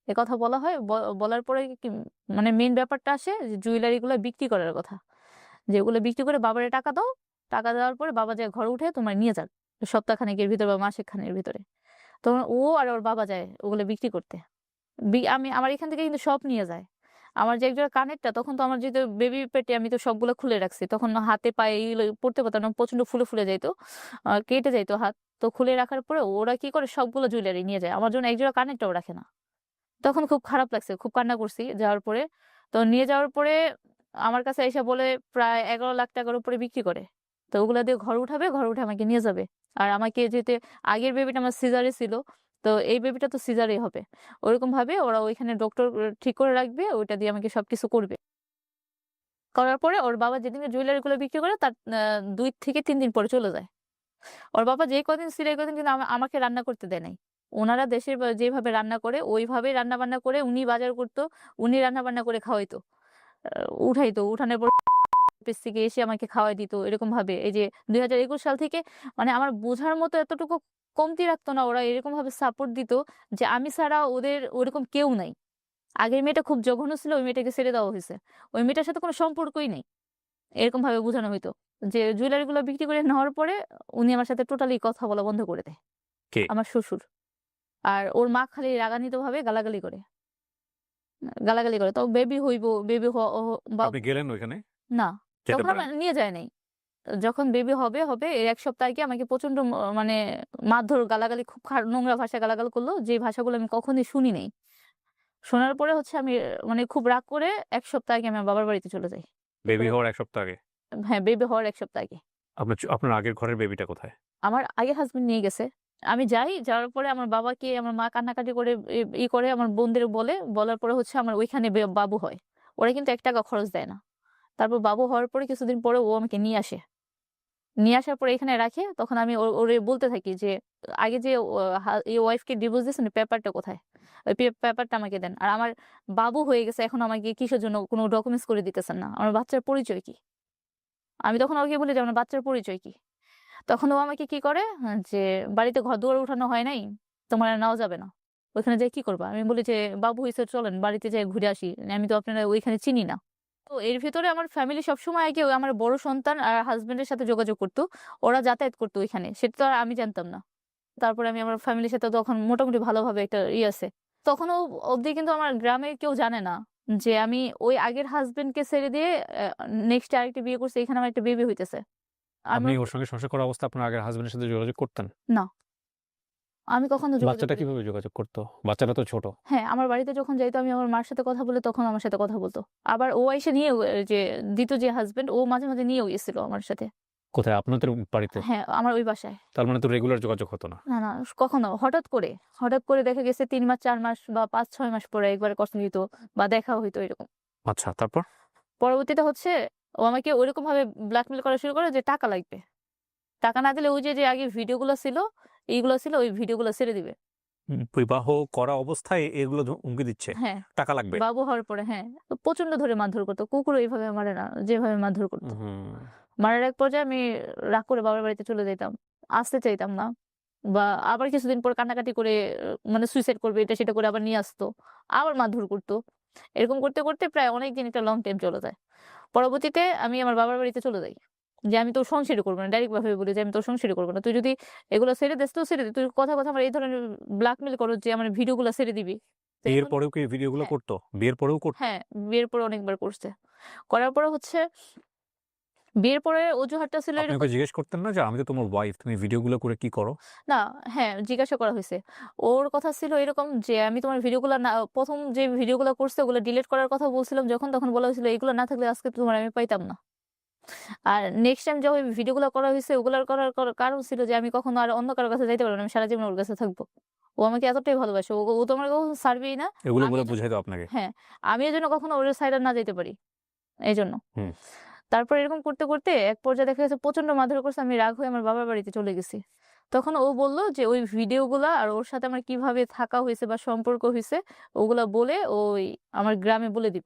এ কথা বলা হয়। বলার পরে কি মানে মেইন ব্যাপারটা আসে যে জুয়েলারি গুলা বিক্রি করার কথা। যে ওগুলো বিক্রি করে বাবারে টাকা দাও। টাকা দেওয়ার পরে বাবা যায় ঘরে উঠে তোমার নিয়ে যান। সপ্তাহখানেকের ভিতরে বা মাসখানেকের ভিতরে। তখন ও আর ওর বাবা যায় ওগুলো বিক্রি করতে। আমার এখান থেকে কিন্তু সব নিয়ে যায়। আমার যে একজোড়া কানেরটা, তখন তো আমার যেহেতু বেবি পেটে, আমি তো সবগুলো খুলে রাখছি। তখন হাতে পায়ে এগুলো পড়তে পারতাম না। প্রচন্ড ফুলে, ফুলে যাইত। কেটে যাইত হাত। তো খুলে রাখার পরে ওরা কি করে, সবগুলো জুয়েলারি নিয়ে যায়। আমার জন্য একজোড়া কানেরটাও রাখে না। তখন খুব খারাপ লাগছে। খুব কান্না করছি যাওয়ার পরে। তো নিয়ে যাওয়ার পরে আমার কাছে আইসা বলে প্রায় ১১ লাখ টাকার উপরে বিক্রি করে। তো ওগুলা দিয়ে ঘর উঠাবে, ঘর উঠে আমাকে নিয়ে যাবে। আর আমাকে যেহেতু আগের বেবিটা আমার সিজারে ছিল, তো এই বেবিটা তো সিজারেই হবে। ওরকম ভাবে ওরা ওইখানে ডক্টর ঠিক করে রাখবে, ওইটা দিয়ে আমাকে সবকিছু করবে। করার পরে ওর বাবা যেদিনকে জুয়েলারি গুলো বিক্রি করে তার ২ থেকে ৩ দিন পরে চলে যায়। ওর বাবা যেই কদিন ছিল এই কদিন কিন্তু আমাকে রান্না করতে দেয় নাই। উনারা দেশের যেভাবে রান্না করে ওইভাবেই রান্না-বান্না করে উনি বাজার করতো, উনি রান্না-বান্না করে খাওয়াইতো। আ উঠাইতো। উঠানোর পর অফিস থেকে এসে আমাকে খাওয়াই দিত। এরকম ভাবে এই যে ২০২১ সাল থেকে মানে আমার বোঝার মতো এতটুকু কমতি রাখতো না ওরা, এরকম ভাবে সাপোর্ট দিত যে আমি ছাড়া ওদের ওরকম কেউ নাই। আগের মেয়েটা খুব জঘন্য ছিল, ওই মেয়েটাকে ছেড়ে দেওয়া হইছে। ওই মেয়েটার সাথে কোনো সম্পর্কই নেই। এরকম ভাবে বোঝানো হইতো। যে জুয়েলারি গুলো বিক্রি করে নেওয়ার পরে উনি আমার সাথে টোটালি কথা বলা বন্ধ করে দেয়। কে? আমার শ্বশুর। আর ওর মা খালি রাগান্বিতভাবে গালাগালি করে। গালাগালি করে। তো বেবি হইব, বেবি হ হ বা আপনি গেলেন ওইখানে? না, যেতে তখন পারেন। আমার নিয়ে যায় নাই। যখন বেবি হবে এর ১ সপ্তাহ আগে আমাকে প্রচন্ড মানে মারধর, গালাগালি, খুব নোংরা ভাষায় গালাগাল করল। যে ভাষাগুলো আমি কখনোই শুনি নাই। শোনার পরে হচ্ছে আমি মানে খুব রাগ করে ১ সপ্তাহ আগে আমি আমার বাবার বাড়িতে চলে যাই। বেবি হওয়ার ১ সপ্তাহ আগে? হ্যাঁ, বেবি হওয়ার ১ সপ্তাহ আগে। আপনার আগের ঘরের বেবিটা কোথায়? আমার আগের হাসব্যান্ড নিয়ে গেছে। আমি যাই, যাওয়ার পরে আমার বাবাকে আমার মা কান্নাকাটি করে করে আমার বোনদের বলে, বলার পরে হচ্ছে আমার ওইখানে বাবু হয়। ওরা কিন্তু ৳১ খরচ দেয় না। তারপর বাবু হওয়ার পরে কিছুদিন পরে ও আমাকে নিয়ে আসে। নিয়ে আসার পরে এখানে রাখে। তখন আমি ওরে বলতে থাকি যে, "আগে যে ওয়াইফকে ডিভোর্স দিয়েছেন, পেপারটা কোথায়? ওই পেপারটা আমাকে দেন। আর আমার বাবু হয়ে গেছে, এখন আমাকে কিসের জন্য কোনো ডকুমেন্টস করে দিতেছেন না? আমার বাচ্চার পরিচয় কি?" আমি তখন ওকে বলি যে, "আমার বাচ্চার পরিচয় কি?" তখন ও আমাকে কি করে, যে বাড়িতে ঘরদুয়ার উঠানো হয় নাই, তোমার আর নেওয়া যাবে না। ওইখানে যেয়ে কি করবা? আমি বলি যে, "বাবু হইছে, চলেন বাড়িতে যেয়ে ঘুরে আসি। আমি তো আপনারা ওইখানে চিনি না।" তো এর ভেতরে আমার ফ্যামিলি সবসময় আগে আমার বড় সন্তান আর হাসব্যান্ডের সাথে যোগাযোগ করত। ওরা যাতায়াত করত ওইখানে। সেটা তো আর আমি জানতাম না। তারপরে আমি আমার ফ্যামিলির সাথে তখন মোটামুটি ভালোভাবে একটা আছে। তখনও অবধি কিন্তু আমার গ্রামের কেউ জানে না যে আমি ওই আগের হাসব্যান্ডকে ছেড়ে দিয়ে নেক্সট আরেকটা বিয়ে করছি। এখানে আমার একটা বেবি হইতেছে। আপনি আমার ওর সঙ্গে সংসার করা অবস্থায় আপনার আগের হাসব্যান্ডের সাথে যোগাযোগ করতেন? না, আমি কখনো যোগাযোগ বাচ্চাটা করি। কিভাবে যোগাযোগ করতো? বাচ্চাটা তো ছোট। হ্যাঁ, আমার বাড়িতে যখন যাইতো আমি আমার মার সাথে কথা বলে, তখন আমার সাথে কথা বলতো। আবার ও এসে নিয়েও যে দ্বিতীয় যে হাসব্যান্ড, ও মাঝে, মাঝে নিয়েও গেছিল আমার সাথে। কোথায়? আপনাদের বাড়িতে? হ্যাঁ, আমার ওই বাসায়। তার মানে তো রেগুলার যোগাযোগ হতো না। না, না, কখনো হঠাৎ করে, হঠাৎ করে দেখা গেছে ৩ মাস ৪ মাস বা ৫-৬ মাস পরে একবারে কথা হইতো বা দেখা হইতো এরকম। আচ্ছা, তারপর? পরবর্তীতে হচ্ছে ও আমাকে ঐরকমভাবে ব্ল্যাকমেইল করা শুরু করে যে টাকা লাগবে। টাকা না দিলে ওই যে আগে ভিডিওগুলো ছিল, এইগুলো ছিল, ওই ভিডিওগুলো ছেড়ে দিবে। বিবাহ করা অবস্থায় এগুলো হুমকি দিচ্ছে? হ্যাঁ, টাকা লাগবে? বাবু হওয়ার পরে হ্যাঁ, তো প্রচন্ড ধরে মারধর করতো। কুকুরও এভাবে মারে না, যেভাবে মারধর করতো। হুম। মারার এক পর্যায়ে আমি রাগ করে বাবার বাড়িতে চলে যাইতাম। আসতে চাইতাম না। বা আবার কিছুদিন পর কান্নাকাটি করে মানে সুইসাইড করবে, এটা সেটা করে আবার নিয়ে আসতো। আবার মারধর করতো। এরকম করতে, করতে প্রায় অনেকদিন, একটা লং টাইম চলে যায়। পরবর্তীতে আমি আমার বাবার বাড়িতে চলে যাই যে আমি তোর সংসারই করবো না, ডাইরেক্ট ভাবে বলি যে আমি তোর সংসারই করবো না, তুই যদি এগুলো ছেড়ে দিস তো ছেড়ে দে, তুই কথা কথা আমার এই ধরনের ব্ল্যাকমেল করো যে আমার ভিডিওগুলো ছেড়ে দিবি। তো বিয়ের এখন পরেও কি ভিডিওগুলো হ্যাঁ করতো? বিয়ের পরেও করতো? হ্যাঁ বিয়ের পরে অনেকবার করছে। করার পরে হচ্ছে বিয়ের পরে অজুহাতটা ছিল আপনি এরকম। ওকে জিজ্ঞেস করতেন না যে আমি তো তোমার ওয়াইফ, তুমি ভিডিওগুলো করে কি করো? না, হ্যাঁ, জিজ্ঞাসা করা হইছে। ওর কথা ছিল এরকম যে, "আমি তোমার ভিডিওগুলা না ১ম যে ভিডিওগুলা করছে ওগুলা ডিলিট করার কথা বলছিলাম যখন, তখন বলা হয়েছিল এগুলো না থাকলে আজকে তোমার আমি পাইতাম না।" আর নেক্সট টাইম যখন ভিডিওগুলা করা হইছে ওগুলার করার কারণ ছিল যে আমি কখনো আর অন্য কারো কাছে যাইতে পারব না। আমি সারা জীবন ওর কাছে থাকবো। ও আমাকে এতটাই ভালোবাসে। ও তো আমাকে কখনো ছাড়বেই না। এগুলো আমি বলে এজ বুঝাইতো আপনাকে? হ্যাঁ, আমি এজন্য কখনো ওর সাইডে না যাইতে পারি। এজন্য। হুম। তারপর এরকম করতে, করতে এক পর্যায়ে দেখা গেছে প্রচন্ড মারধর করছে। আমি রাগ হয়ে আমার বাবার বাড়িতে চলে গেছি। তখন ও বলল যে ওই ভিডিওগুলা আর ওর সাথে আমার কিভাবে থাকা হইছে বা সম্পর্ক হইছে ওগুলা বলে ওই আমার গ্রামে বলে দিব।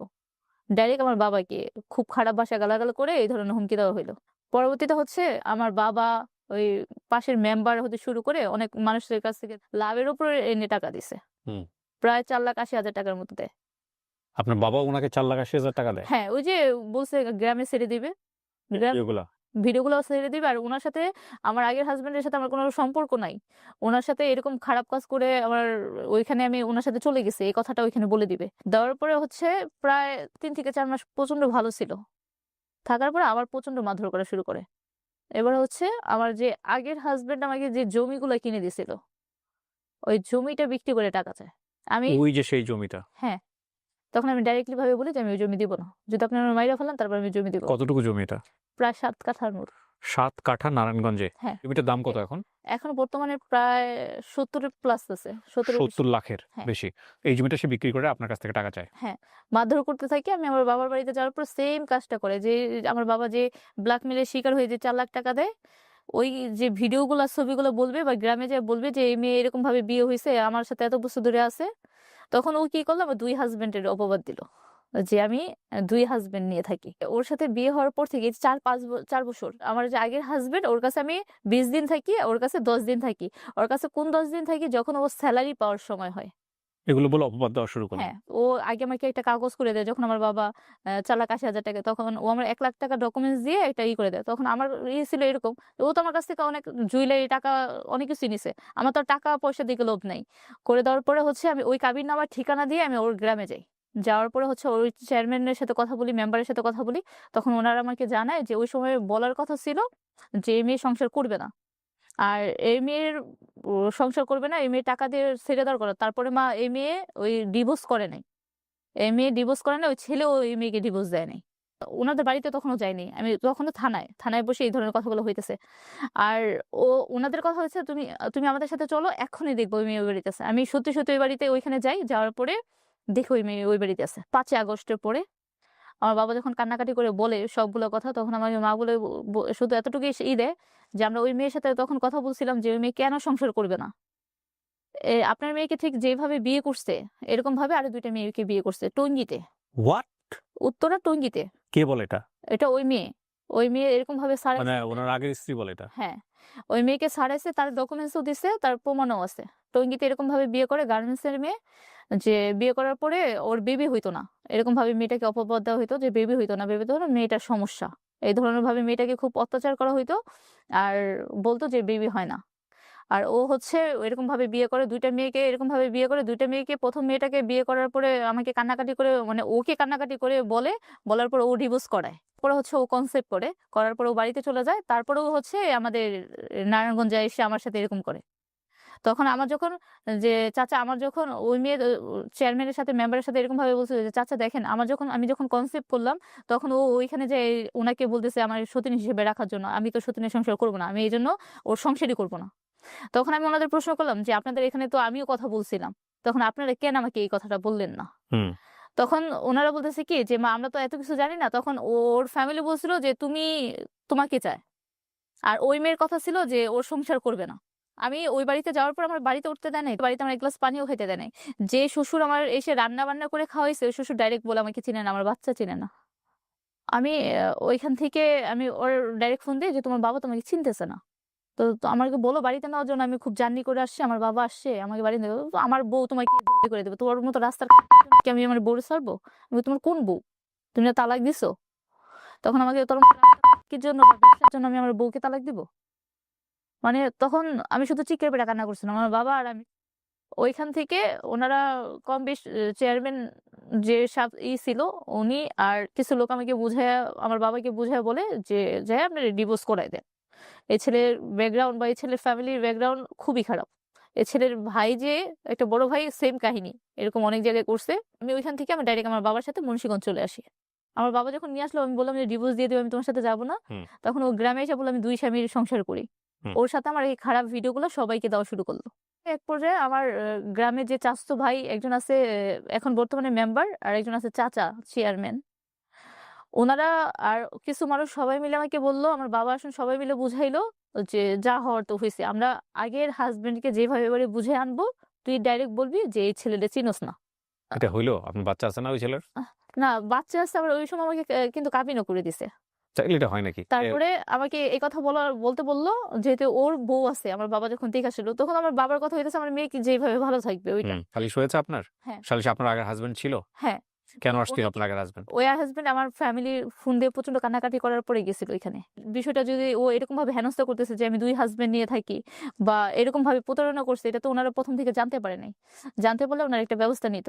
ডাইরেক্ট আমার বাবাকে খুব খারাপ ভাষায় গালাগাল করে এই ধরনের হুমকি দেওয়া হইলো। পরবর্তীতে হচ্ছে আমার বাবা ওই পাশের মেম্বার হতে শুরু করে অনেক মানুষের কাছ থেকে লাভের উপরে এনে টাকা দিছে। হুম। প্রায় 4,80,000 টাকার মতো দেয়। আপনার বাবা উনাকে 4,80,000 টাকা দেয় হ্যাঁ, ওই যে বলছে গ্রামে ছেড়ে দিবে। গ্রাম ভিডিওগুলা? ভিডিওগুলো ছেড়ে দিবে আর উনার সাথে আমার আগের হাসব্যান্ডের সাথে আমার কোনো সম্পর্ক নাই। উনার সাথে এরকম খারাপ কাজ করে আমার ওইখানে আমি উনার সাথে চলে গেছি। এই কথাটা ওইখানে বলে দিবে। দেওয়ার পরে হচ্ছে প্রায় ৩ থেকে ৪ মাস প্রচন্ড ভালো ছিল। থাকার পরে আবার প্রচন্ড মারধর করা শুরু করে। এবার হচ্ছে আমার যে আগের হাসব্যান্ড আমাকে যে জমিগুলা কিনে দিছিল, ওই জমিটা বিক্রি করে টাকা চায়। আমি ওই যে সেই জমিটা? হ্যাঁ, তখন আমি ডাইরেক্টলি ভাবে বলি যে আমি ওই জমি দিব না। যদি আপনি আমার মাইরা ফেলান তারপর আমি জমি দিব। কতটুকু জমি এটা? প্রায় ৭ কাঠার মতো। ৭ কাঠা নারায়ণগঞ্জে? হ্যাঁ। জমিটার দাম কত এ এখন? এখন বর্তমানে প্রায় ৭০ এর প্লাস আছে। ৭০ এর বেশি। ৭০ লাখের হ্যাঁ, বেশি। এই জমিটা সে বিক্রি করে আপনার কাছ থেকে টাকা চায়। হ্যাঁ। মারধর করতে থাকি। আমি আমার বাবার বাড়িতে যাওয়ার পর সেম কাজটা করে। যে আমার বাবা যে ব্ল্যাকমেইল এর শিকার হয়ে যে ৪,০০,০০০ টাকা দেয়, ওই যে ভিডিওগুলা ছবিগুলো বলবে বা গ্রামে যেয়ে বলবে যে এই মেয়ে এরকমভাবে বিয়ে হইছে, আমার সাথে এত বছর ধরে আছে। তখন ও কি করলো? আমার ২ হাসব্যান্ডের অপবাদ দিল। যে আমি ২ হাসব্যান্ড নিয়ে থাকি। ওর সাথে বিয়ে হওয়ার পর থেকে ৪ বছর আমার যে আগের হাসব্যান্ড ওর কাছে আমি ২০ দিন থাকি, ওর কাছে ১০ দিন থাকি। ওর কাছে কোন ১০ দিন থাকি? যখন ওর সেলারি পাওয়ার সময় হয়। এগুলো বলে অপবাদ দেওয়া শুরু করলেন? হ্যাঁ, ও আগে আমাকে একটা কাগজ করে দেয় যখন আমার বাবা ৪,৮০,০০০ টাকা, তখন ও আমার ৳১,০০,০০০ ডকুমেন্টস দিয়ে একটা করে দেয়। তখন আমার ছিল এরকম, ও তো আমার কাছ থেকে অনেক জুয়েলারি টাকা অনেক কিছুই নিছে। আমার তো আর টাকা পয়সার দিকে লোভ নাই। করে দেওয়ার পরে হচ্ছে আমি ওই কাবিননামার ঠিকানা দিয়ে আমি ওর গ্রামে যাই। যাওয়ার পরে হচ্ছে ওই চেয়ারম্যানের সাথে কথা বলি, মেম্বারের সাথে কথা বলি। তখন ওনারা আমাকে জানায় যে ওই সময় বলার কথা ছিল যে এই মেয়ে সংসার করবে না। আর এই মেয়ের সংসার করবে না, এই মেয়ে টাকা দিয়ে ছেড়ে দেওয়ার কথা। তারপরে এই মেয়ে ওই ডিভোর্স করে নাই। এই মেয়ে ডিভোর্স করে নাই, ওই ছেলেও এই মেয়েকে ডিভোর্স দেয় নাই। উনাদের বাড়িতে তখনও যাইনি। আমি তখনও থানায়। থানায় বসে এই ধরনের কথাগুলো হইতেছে। আর উনাদের কথা হচ্ছে, "তুমি তুমি আমাদের সাথে চলো, এক্ষুনি দেখবো ওই মেয়ে ওই বাড়িতে আছে।" আমি সত্যি, সত্যি ওই বাড়িতে ওইখানে যাই। যাওয়ার পরে দেখি ওই মেয়ে ওই বাড়িতে আছে। ৫ই আগস্টের পরে আমার বাবা যখন কান্নাকাটি করে বলে সবগুলো কথা, তখন আমার মা বলে শুধু এতটুকুই দেয় যে, "আমরা ওই মেয়ের সাথে তখন কথা বলছিলাম যে ওই মেয়ে কেন সংসার করবে না? আপনার মেয়েকে ঠিক যেভাবে বিয়ে করছে, এরকমভাবে আরো ২ টা মেয়েকে বিয়ে করছে টঙ্গীতে।" হোয়াট? উত্তরা টঙ্গীতে। কে বলে এটা? এটা ওই মেয়ে। ওই মেয়ে এরকমভাবে মানে ছাড়াইছে। উনার আগের স্ত্রী বলে এটা? হ্যাঁ, ওই মেয়েকে ছাড়াইছে, তার ডকুমেন্টসও দিছে, তার প্রমাণও আছে। টঙ্গীতে এরকমভাবে বিয়ে করে গার্মেন্টস এর মেয়ে, যে বিয়ে করার পরে ওর বেবি হইতো না। এরকমভাবে মেয়েটাকে অপবাদ দেওয়া হইতো যে বেবি হইতো না, বেবি হতো না, মেয়েটার সমস্যা। এই ধরনের ভাবে মেয়েটাকে খুব অত্যাচার করা হইতো। আর বলতো যে বেবি হয় না। আর ও হচ্ছে এরকমভাবে বিয়ে করে ২ টা মেয়েকে, এরকমভাবে বিয়ে করে ২ টা মেয়েকে, ১ম মেয়েটাকে বিয়ে করার পরে আমাকে কান্নাকাটি করে, মানে ওকে কান্নাকাটি করে বলে, বলার পর ও ডিভোর্স করায়। পরে হচ্ছে ও কনসেপ্ট করে, করার পরে ও বাড়িতে চলে যায়। তারপরেও হচ্ছে আমাদের নারায়ণগঞ্জে এসে আমার সাথে এরকম করে। তখন আমার যখন যে চাচা, আমার যখন ওই মেয়ের চেয়ারম্যানের সাথে মেম্বারের সাথে এরকমভাবে বলছিল যে, "চাচা দেখেন, আমি যখন কনসেপ্ট করলাম তখন ও ওইখানে যেয়ে উনাকে বলতেছে আমার সতিন হিসেবে রাখার জন্য। আমি তো সতিনের সংসার করব না। আমি এজন্য ওর সংসারই করব না।" তখন আমি ওনাদের প্রশ্ন করলাম যে, "আপনাদের এখানে তো আমিও কথা বলছিলাম। তখন আপনারা কেন আমাকে এই কথাটা বললেন না?" হুম। তখন ওনারা বলতেছে কি যে, "মা, আমরা তো এত কিছু জানি না।" তখন ওর ফ্যামিলি বলছিল যে, তোমাকে চায়। আর ওই মেয়ের কথা ছিল যে ওর সংসার করবে না। আমি ওই বাড়িতে যাওয়ার পর আমার বাড়িতে উঠতে দেয় নাই। বাড়িতে আমার ১ গ্লাস পানিও খেতে দেয় নাই। যে শ্বশুর আমার এসে রান্না-বান্না করে খাওয়াইছে, ওই শ্বশুর ডাইরেক্ট বলে আমাকে চিনে না, আমার বাচ্চা চিনে না। আমি ওইখান থেকে আমি ওর ডাইরেক্ট ফোন দেই যে, "তোমার বাবা তোমাকে চিনতেছে না। তো আমাকে বলো বাড়িতে নেওয়ার জন্য, আমি খুব জার্নি করে আসছি, আমার বাবা আসছে, আমাকে বাড়ি নিয়ে যাবে। আমার বউ তোমাকে বিয়ে করে দেবে। তোমার মতো রাস্তার কি আমি আমার বউরে ছাড়বো? আমি বলি, তোমার কোন বউ? তুমি না তালাক দিছো?" তখন আমাকে তোর কি জন্য বা ব্যবসার জন্য আমি আমার বউকে তালাক দিব? মানে তখন আমি শুধু চিৎকার করে কান্না করছিলাম। আমার বাবা আর আমি। ওইখান থেকে ওনারা কম বেশ চেয়ারম্যান যে ছিল উনি আর কিছু লোক আমাকে বুঝাইয়া আমার বাবাকে বুঝাইয়া বলে যে, "যাইয়া আপনার ডিভোর্স করায় দেন।" এই ছেলের ব্যাকগ্রাউন্ড বা এই ছেলের ফ্যামিলির ব্যাকগ্রাউন্ড খুবই খারাপ। এই ছেলের ভাই যে একটা বড় ভাই সেম কাহিনী। এরকম অনেক জায়গায় করছে। আমি ওইখান থেকে আমি ডাইরেক্ট আমার বাবার সাথে মুন্সিগঞ্জ চলে আসি। আমার বাবা যখন নিয়ে আসলো আমি বললাম যে, "ডিভোর্স দিয়ে দেব, আমি তোমার সাথে যাব না।" হুম, তখন ও গ্রামে এসে বলল, "আমি ২ স্বামীর সংসার করি।" হুম। ওর সাথে আমার এই খারাপ ভিডিওগুলো সবাইকে দেওয়া শুরু করল। এক পর্যায়ে আমার গ্রামের যে চাচাতো ভাই একজন আছে, এখন বর্তমানে মেম্বার, আর একজন আছে চাচা চেয়ারম্যান। উনারা আর কিছু মানুষ সবাই মিলে আমাকে বলল, আমার বাবা আসলে সবাই মিলে বুঝাইলো যে, "যা হওয়ার তো হইছে। আমরা আগের হাসব্যান্ডকে যেভাবে এবারে বুঝায় আনবো, তুই ডাইরেক্ট বলবি যে এই ছেলেরে চিনোস না।" আ এটা হইলো? আপনার বাচ্চা আছে না ওই ছেলের? আহ না, বাচ্চা আছে, আবার ওই সময় আমাকে কিন্তু কাবিনও করে দিছে। চাইলে এটা হয় নাকি? তারপরে আমাকে এই কথা বলতে বলল, যেহেতু ওর বউ আছে। আমার বাবা যখন দেখে আসছিল, তখন আমার বাবার কথা হইতেছে আমার মেয়ে কি যেভাবে ভালো থাকবে ওইটা। সালিশ হয়েছে আপনার? হ্যাঁ, সালিশে আপনার আগের হাসব্যান্ড ছিল? হ্যাঁ। কেন আসছিল উনি আপনার আগের হাসব্যান্ড? ওই হাসব্যান্ড আমার ফ্যামিলির ফোন দিয়ে প্রচন্ড কান্নাকাটি করার পরে গেছিল ওইখানে। বিষয়টা যদি ও এরকমভাবে হেনস্থা করতেছে যে আমি ২ হাসব্যান্ড নিয়ে থাকি বা এরকমভাবে প্রতারণা করছে, এটা তো উনারা ১ম থেকে জানতে পারে নাই। জানতে পারলে উনারা একটা ব্যবস্থা নিত।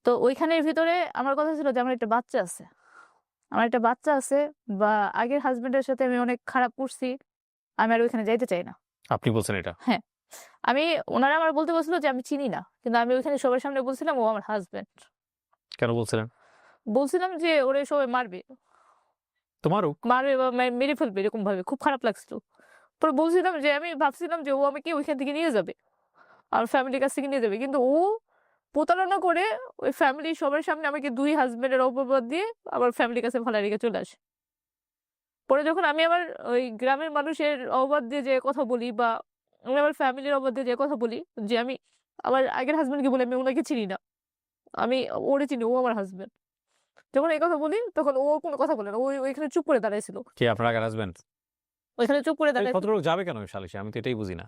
তো ওইখানের ভিতরে আমার কথা ছিল যে আমার একটা বাচ্চা আছে। আমার একটা বাচ্চা আছে বা আগের হাসব্যান্ডের সাথে আমি অনেক খারাপ করছি। আমি আর ওইখানে যাইতে চাই না। আপনি বলছেন এটা? হ্যাঁ, আমি উনারা আমার বলতে বলছিল যে আমি চিনি না। কিন্তু আমি ওইখানে সবার সামনে বলছিলাম ও আমার হাসব্যান্ড। কেন বলছিলেন? বলছিলাম যে ওরে সবাই মারবে। তো মারুক। মারবে বা মেরে ফেলবে এরকমভাবে। খুব খারাপ লাগছিল। পরে বলছিলাম যে আমি ভাবছিলাম যে ও আমাকে ওইখান থেকে নিয়ে যাবে। আমার ফ্যামিলির কাছ থেকে নিয়ে যাবে। কিন্তু ও প্রতারণা করে ওই ফ্যামিলির সবার সামনে আমাকে ২ হাসব্যান্ডের অপবাদ দিয়ে আমার ফ্যামিলির কাছে ফালায় রেখে চলে আসে। পরে যখন আমি আমার ওই গ্রামের মানুষের অপবাদ দিয়ে যে কথা বলি বা আমি আমার ফ্যামিলির অপবাদ দিয়ে যে কথা বলি যে আমি আমার আগের হাসব্যান্ডকে বলি আমি উনাকে চিনি না। আমি ওরে চিনি, ও আমার হাসব্যান্ড। যখন এই কথা বলি তখন ও কোনো কথা বলে না। ওইখানে চুপ করে দাঁড়ায় ছিল। কে আপনার আগের হাসব্যান্ড? ওইখানে চুপ করে এই দাঁড়ায় ছিল। ভদ্রলোক যাবে কেন ওই সালিশে? আমি তো এটাই বুঝি না।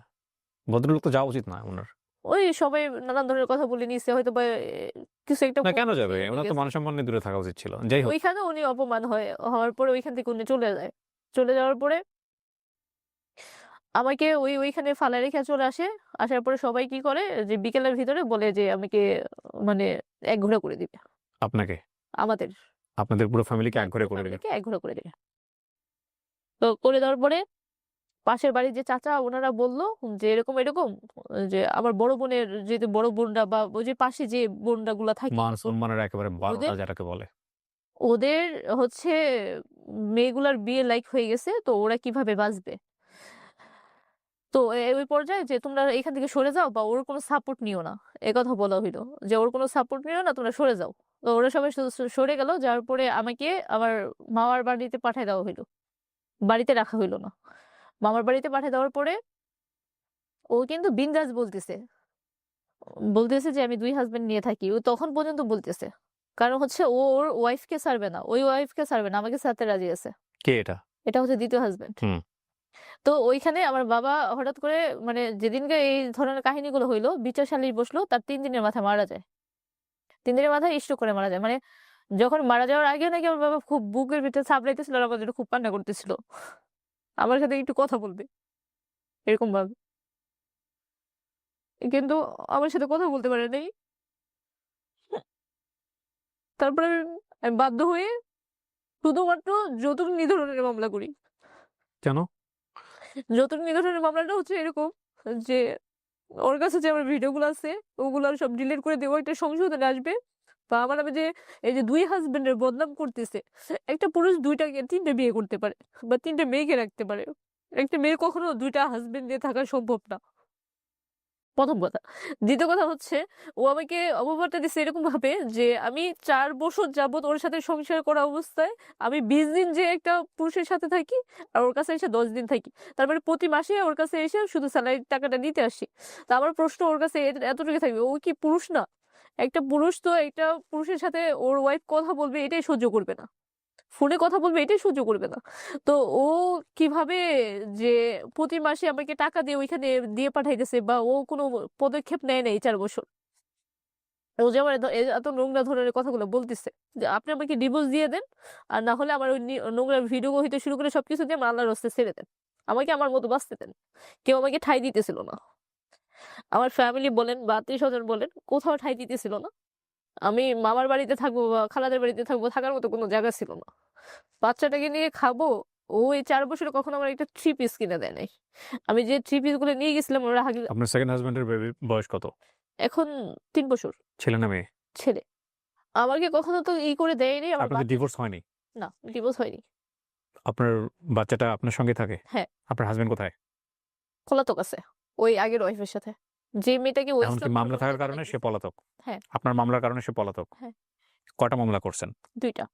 ভদ্রলোক তো যাওয়া উচিত না উনার। ওই সবাই নানান ধরনের কথা বলে নিছে, হয়তোবা কিছু একটা না ভুল কেন করছে, যাবে? এড়িয়ে উনার তো গেছে। মান-সম্মান নিয়ে দূরে থাকা উচিত ছিল। যাই হোক। ওইখানেও উনি অপমান হওয়ার পরে ওইখান থেকে উনি চলে যায়। চলে যাওয়ার পরে আমাকে ওইখানে ফালায় রেখে চলে আসে। আসার পরে সবাই কি করে যে বিকেলের ভিতরে বলে যে আমাকে মানে একঘরে করে দিবে। আপনাকে? আমাদের আপনাদের পুরো ফ্যামিলিকে হ্যাঁ, একঘরে পুরো করে দিবে? ফ্যামিলিকে একঘরে করে দিবে। তো করে দেওয়ার পরে পাশের বাড়ির যে চাচা উনারা বলল যে এরকম যে আমার বড় বোনের যেহেতু বড় বোনরা বা ওই যে পাশে যে বোনরা গুলা থাকে মান-সম্মানের একেবারে ১২টা ওদের যেটাকে বলে। ওদের হচ্ছে মেয়েগুলার বিয়ে লাইক হয়ে গেছে, তো ওরা কিভাবে বাঁচবে। তো ওই পর্যায়ে যে তোমরা এখান থেকে সরে যাও বা ওর কোনো সাপোর্ট নিও না, কথা বলা হইলো যে ওর কোনো সাপোর্ট নিও না, তোমরা সরে যাও। তো ওরা সবাই সরে গেল, যার পরে আমাকে আমার মামার বাড়িতে পাঠায় দেওয়া হইলো, বাড়িতে রাখা হইলো না। মামার বাড়িতে পাঠিয়ে দেওয়ার পরে ও কিন্তু বিন্দাস বলতেছে যে আমি ২ হাসব্যান্ড নিয়ে থাকি। ও তখন পর্যন্ত বলতেছে। কারণ হচ্ছে ও ওর ওয়াইফকে ছাড়বে না। ওই ওয়াইফকে ছাড়বে না। আমাকে ছাড়তে রাজি আছে। কে এটা? এটা হচ্ছে ২য় হাসব্যান্ড। হুম। তো ওইখানে আমার বাবা হঠাৎ করে মানে যেদিনকে এই ধরনের কাহিনীগুলো হইলো, বিচার সালিশ বসলো, তার ৩ দিনের মাথায় মারা যায়। ৩ দিনের মাথায় স্ট্রোক করে মারা যায়। মানে যখন মারা যাওয়ার আগেও নাকি আমার বাবা খুব বুকের ভিতরে চাপড়াইতেছিল আর আমার জন্য খুব কান্না করতেছিল। আমার সাথে একটু কথা বলবে। এরকম ভাবে। কিন্তু আমার সাথে কথা বলতে পারে নাই। তারপরে আমি বাধ্য হয়ে শুধুমাত্র যৌতুক নিধনের মামলা করি। কেন? যৌতুক নিধনের মামলাটা হচ্ছে এরকম যে ওর কাছে যে আমার ভিডিওগুলো আছে ওগুলো সব ডিলিট করে দিয়ে ও একটা সংশোধনে আসবে বা আমার নামে যে এই যে ২ হাসব্যান্ডের বদনাম করতেছে। একটা পুরুষ ৩টা বিয়ে করতে পারে বা ৩টা মেয়েকে রাখতে পারে। একটা মেয়ের কখনো ২টা হাসব্যান্ড নিয়ে থাকা সম্ভব না। ১ম কথা। ২য় কথা হচ্ছে ও আমাকে অপবাদটা দিছে এরকমভাবে যে আমি ৪ বছর যাবৎ ওর সাথে সংসার করা অবস্থায় আমি ২০ দিন যে একটা পুরুষের সাথে থাকি আর ওর কাছে এসে ১০ দিন থাকি। তার মানে প্রতি মাসে ওর কাছে এসে শুধু স্যালারির টাকাটা নিতে আসি। তো আমার প্রশ্ন ওর কাছে এতটুকু থাকবে, ও কি পুরুষ না? একটা পুরুষ তো একটা পুরুষের সাথে ওর ওয়াইফ কথা বলবে এটাই সহ্য করবে না। ফোনে কথা বলবে এটাই সহ্য করবে না। তো ও কিভাবে যে প্রতি মাসে আমাকে টাকা দিয়ে ওইখানে দিয়ে পাঠাইতেছে বা ও কোনো পদক্ষেপ নেয় নাই ৪ বছর। ও যে আমার এত নোংরা ধরনের কথাগুলো বলতেছে যে আপনি আমাকে ডিভোর্স দিয়ে দেন, আর না হলে আমার ওই নোংরা ভিডিও হইতে শুরু করে সবকিছু দিয়ে আমার আল্লাহর রাস্তায় ছেড়ে দেন, আমাকে আমার মতো বাঁচতে দেন। কেউ আমাকে ঠাঁই দিতেছিল না, আমার ফ্যামিলি বলেন বা আত্মীয় স্বজন বলেন, কোথাও ঠাঁই দিতেছিল না। আমি মামার বাড়িতে থাকবো বা খালাদের বাড়িতে থাকবো, থাকার মতো কোনো জায়গা ছিল না। বাচ্চাটাকে নিয়ে খাবো, ও এই 4 বছরে কখনো আমার একটা 3 পিস কিনে দেয় নাই। আমি যে 3 পিস গুলো নিয়ে গেছিলাম ওরা আপনার সেকেন্ড হাজবেন্ডের বেবি বয়স কত? এখন 3 বছর। ছেলে না মেয়ে? ছেলে। আমাকে কখনো তো করে দেয়নি আমার আপনাদের ডিভোর্স হয়নি? না, ডিভোর্স হয়নি। আপনার বাচ্চাটা আপনার সঙ্গে থাকে? হ্যাঁ। আপনার হাজবেন্ড কোথায়? পলাতক আছে ওই আগের ওয়াইফের সাথে, যে মেয়েটাকে এমনকি মামলা থাকার কারণে সে পলাতক? হ্যাঁ। আপনার মামলার কারণে সে পলাতক? হ্যাঁ। কয়টা মামলা করছেন? 2টা।